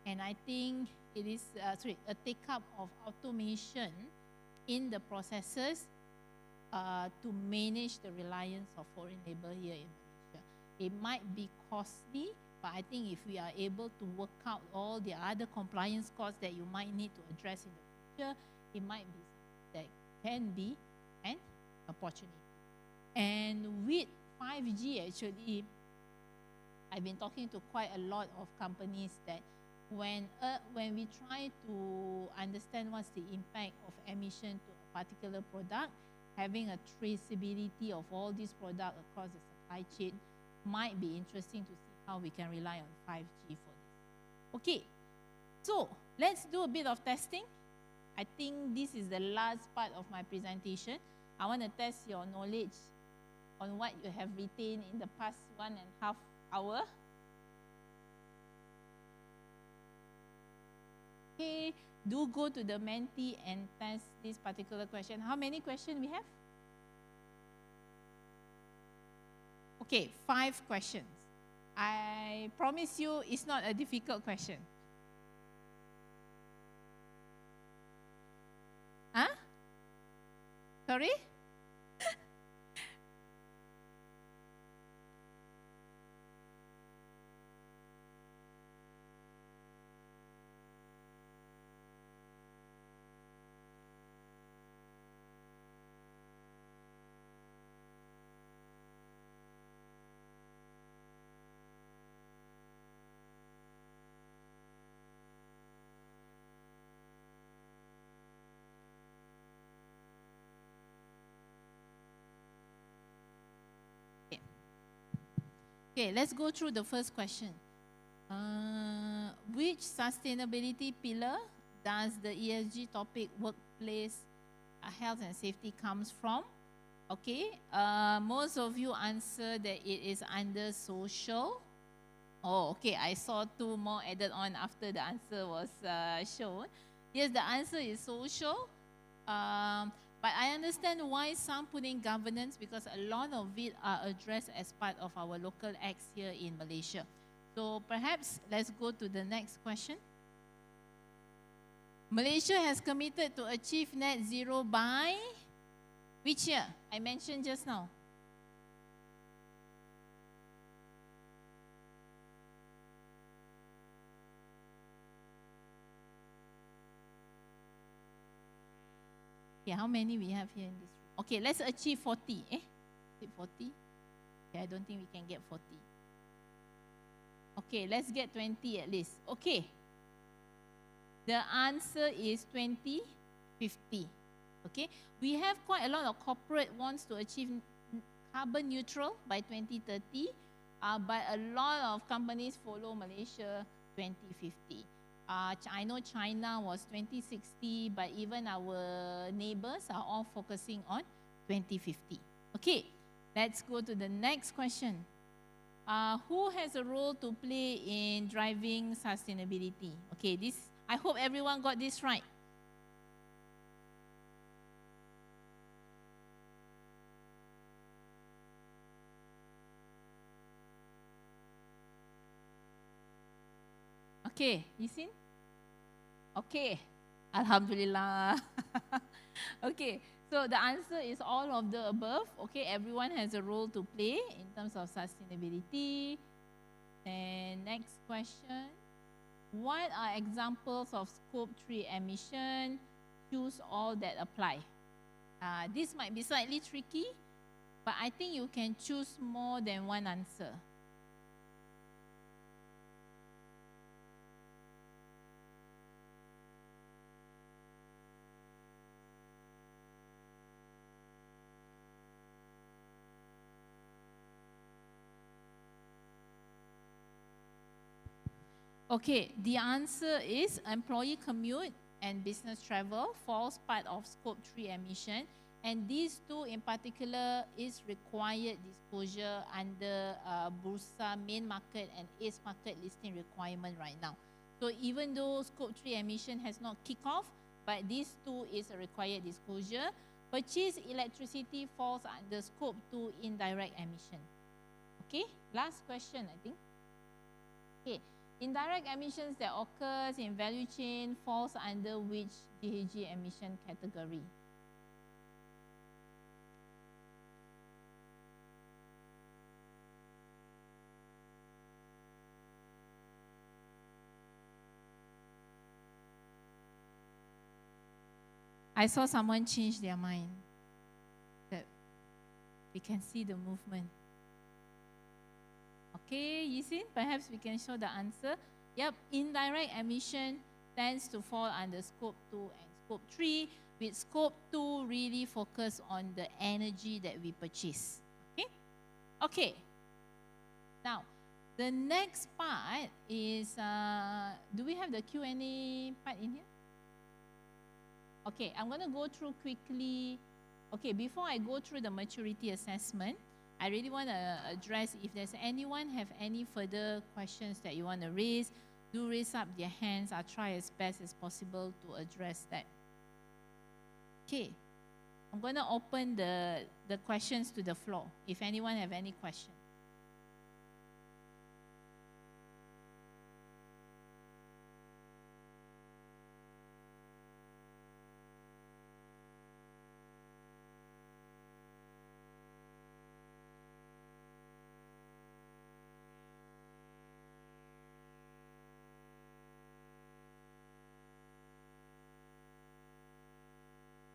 And I think it is, a take-up of automation in the processes to manage the reliance of foreign labor here in Malaysia. It might be costly, but I think if we are able to work out all the other compliance costs that you might need to address in the future, it might be something that can be an opportunity. And with 5G, actually, I've been talking to quite a lot of companies that when we try to understand what's the impact of emission to a particular product, having a traceability of all these products across the supply chain might be interesting to see how we can rely on 5G for this. Okay, so let's do a bit of testing. I think this is the last part of my presentation. I want to test your knowledge on what you have retained in the past 1.5 hours. Okay, do go to the Menti and test this particular question. How many questions we have? Okay, 5 questions. I promise you it's not a difficult question. Huh? Sorry? Okay, let's go through the first question. Which sustainability pillar does the ESG topic workplace health and safety comes from? Okay, most of you answer that it is under social. Oh, okay, I saw 2 more added on after the answer was shown. Yes, the answer is social. But I understand why some put in governance, because a lot of it are addressed as part of our local acts here in Malaysia. So perhaps let's go to the next question. Malaysia has committed to achieve net zero by which year? I mentioned just now. Okay, how many we have here in this room? Okay, let's achieve 40. Is it 40? Okay, I don't think we can get 40. Okay, let's get 20 at least. Okay. The answer is 2050. Okay, we have quite a lot of corporate wants to achieve carbon neutral by 2030, but a lot of companies follow Malaysia 2050. I know China was 2060, but even our neighbors are all focusing on 2050. Okay, let's go to the next question. Who has a role to play in driving sustainability? Okay, this, I hope everyone got this right. Okay, you seen? Okay, Alhamdulillah. Okay, so the answer is all of the above. Okay, everyone has a role to play in terms of sustainability. And next question. What are examples of scope 3 emission? Choose all that apply. This might be slightly tricky, but I think you can choose more than one answer. Okay, the answer is employee commute and business travel falls part of scope 3 emission, and these two in particular is required disclosure under Bursa main market and ACE market listing requirement right now. So even though scope 3 emission has not kicked off, but these two is a required disclosure. Purchase electricity falls under scope 2 indirect emission. Okay, last question I think. Okay. Indirect emissions that occurs in value chain falls under which GHG emission category? I saw someone change their mind. That we can see the movement. Okay, Yisin, perhaps we can show the answer. Yep, indirect emission tends to fall under scope 2 and scope 3, with scope 2 really focus on the energy that we purchase. Okay? Okay. Now, the next part is, do we have the Q&A part in here? Okay, I'm going to go through quickly. Okay, before I go through the maturity assessment, I really want to address if there's anyone have any further questions that you want to raise, do raise up their hands. I'll try as best as possible to address that. Okay, I'm going to open the questions to the floor. If anyone have any questions.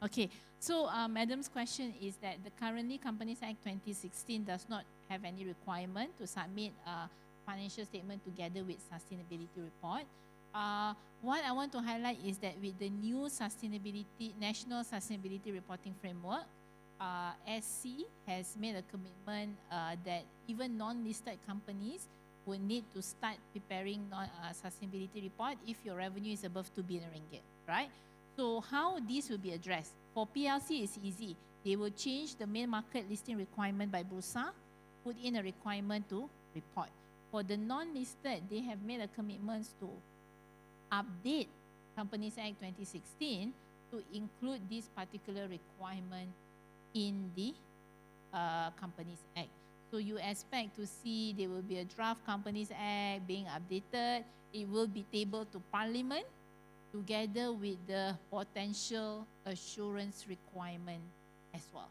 Okay, so Madam's question is that the currently Companies Act 2016 does not have any requirement to submit a financial statement together with sustainability report. What I want to highlight is that with the new National Sustainability Reporting Framework, SC has made a commitment that even non-listed companies will need to start preparing sustainability report if your revenue is above 2 billion ringgit, right? So how this will be addressed? For PLC, it's easy. They will change the main market listing requirement by Bursa, put in a requirement to report. For the non-listed, they have made a commitment to update Companies Act 2016 to include this particular requirement in the Companies Act. So you expect to see there will be a draft Companies Act being updated. It will be tabled to Parliament together with the potential assurance requirement as well.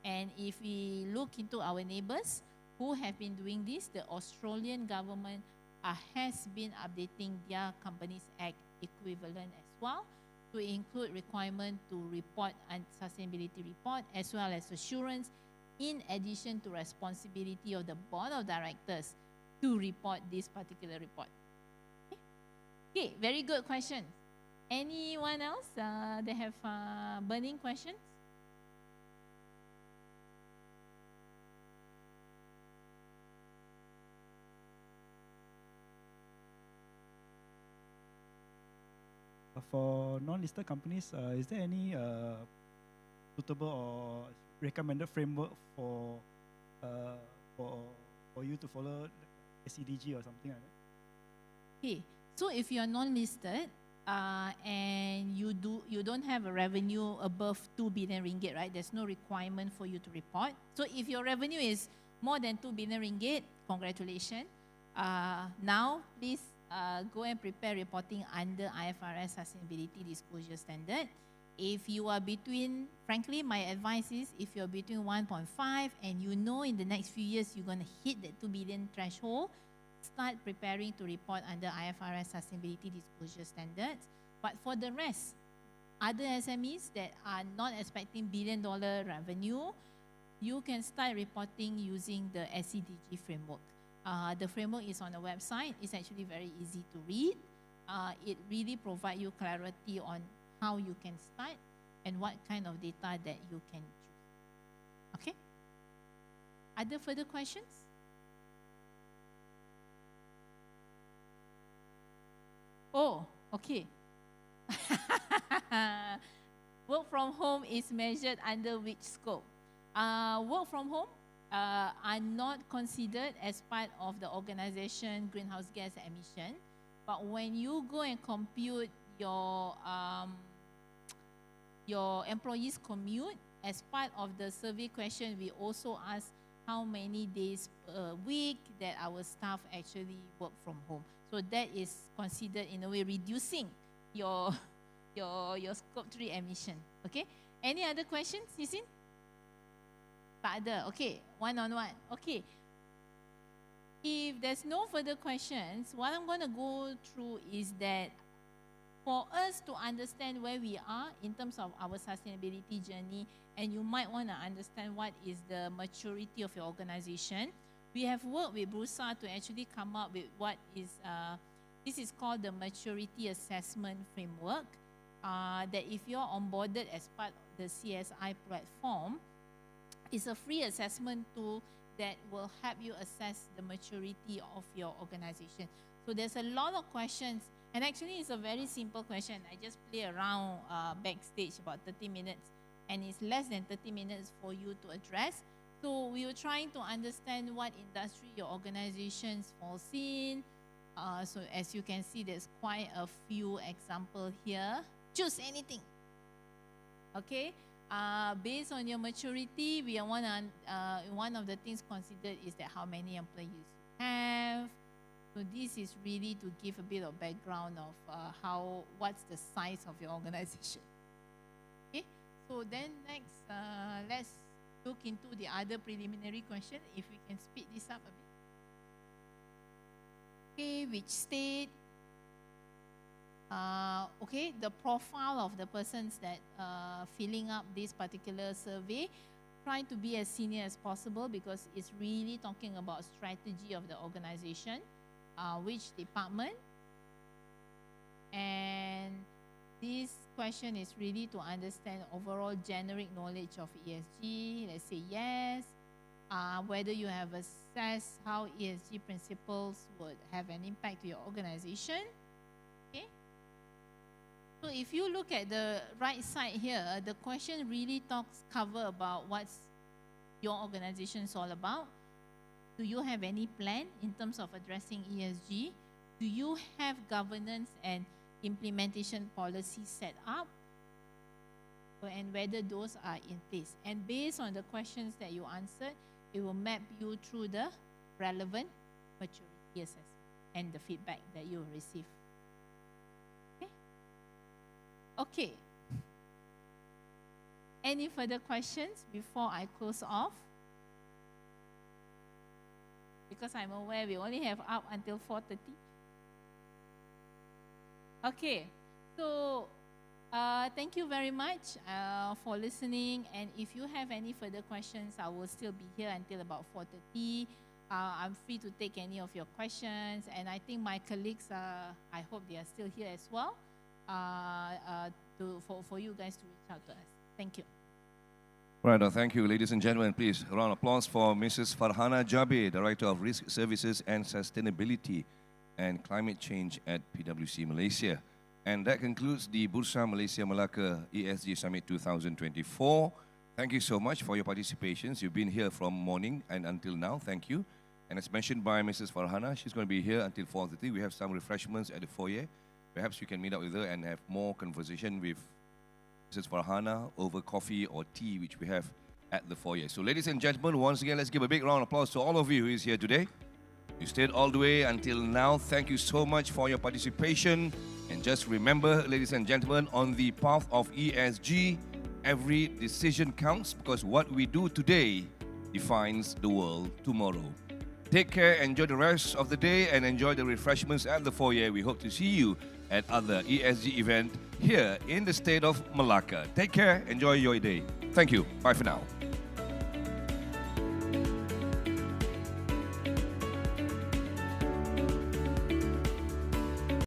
And if we look into our neighbors who have been doing this, the Australian government has been updating their Companies Act equivalent as well to include requirement to report and sustainability report as well as assurance, in addition to responsibility of the board of directors to report this particular report. Okay, very good question. Anyone else that have burning questions? For non-listed companies, is there any suitable or recommended framework for you to follow SCDG or something like that? Okay, so if you are non-listed and you don't have a revenue above 2 billion ringgit, right? There's no requirement for you to report. So if your revenue is more than 2 billion ringgit, congratulations. Now, please go and prepare reporting under IFRS Sustainability Disclosure Standard. If you are between, frankly, my advice is if you're between 1.5 and you know in the next few years you're going to hit that 2 billion threshold, start preparing to report under IFRS Sustainability Disclosure Standards. But for the rest, other SMEs that are not expecting billion-dollar revenue, you can start reporting using the SCDG framework. The framework is on the website. It's actually very easy to read. It really provides you clarity on how you can start and what kind of data that you can choose. Okay? Other further questions? Oh, okay. Work from home is measured under which scope? Work from home are not considered as part of the organization greenhouse gas emission. But when you go and compute your employees' commute, as part of the survey question, we also ask how many days per week that our staff actually work from home. So that is considered in a way reducing your scope 3 emission. Okay. Any other questions, Nisin? Tak ada. Okay. One-on-one. Okay. If there's no further questions, what I'm going to go through is that for us to understand where we are in terms of our sustainability journey, and you might want to understand what is the maturity of your organization, we have worked with Bursa to actually come up with what is, this is called the Maturity Assessment Framework, that if you're onboarded as part of the CSI platform, it's a free assessment tool that will help you assess the maturity of your organization. So there's a lot of questions, and actually it's a very simple question. I just play around backstage about 30 minutes, and it's less than 30 minutes for you to address. So we were trying to understand what industry your organizations falls in. So as you can see, there's quite a few examples here. Choose anything. Okay. Based on your maturity, we are one of the things considered is that how many employees you have. So this is really to give a bit of background of what's the size of your organization. Okay. So then next, let's look into the other preliminary question. If we can speed this up a bit. Okay, which state? Okay, the profile of the persons that filling up this particular survey, try to be as senior as possible because it's really talking about strategy of the organization, which department, and this question is really to understand overall generic knowledge of ESG. Let's say yes. Whether you have assessed how ESG principles would have an impact to your organization. Okay. So if you look at the right side here, the question really cover about what's your organization is all about. Do you have any plan in terms of addressing ESG? Do you have governance and implementation policies set up? And whether those are in place. And based on the questions that you answered, it will map you through the relevant maturity assessment and the feedback that you will receive. Okay? Okay. Any further questions before I close off? Because I'm aware we only have up until 4:30. Okay, so thank you very much for listening. And if you have any further questions, I will still be here until about 4:30. I'm free to take any of your questions. And I think my colleagues, I hope they are still here as well, for you guys to reach out to us. Thank you. Right, thank you, ladies and gentlemen. Please, a round of applause for Mrs. Farhana Jabir, Director of Risk Services and Sustainability and Climate Change at PwC Malaysia. And that concludes the Bursa Malaysia Melaka ESG Summit 2024. Thank you so much for your participation. You've been here from morning and until now. Thank you. And as mentioned by Mrs. Farhana, she's going to be here until 4:30. We have some refreshments at the foyer. Perhaps you can meet up with her and have more conversation with Mrs. Farhana over coffee or tea, which we have at the foyer. So ladies and gentlemen, once again, let's give a big round of applause to all of you who is here today. You stayed all the way until now. Thank you so much for your participation. And just remember, ladies and gentlemen, on the path of ESG, every decision counts, because what we do today defines the world tomorrow. Take care, enjoy the rest of the day, and enjoy the refreshments at the foyer. We hope to see you at other ESG event here in the state of Malacca. Take care, enjoy your day. Thank you. Bye for now.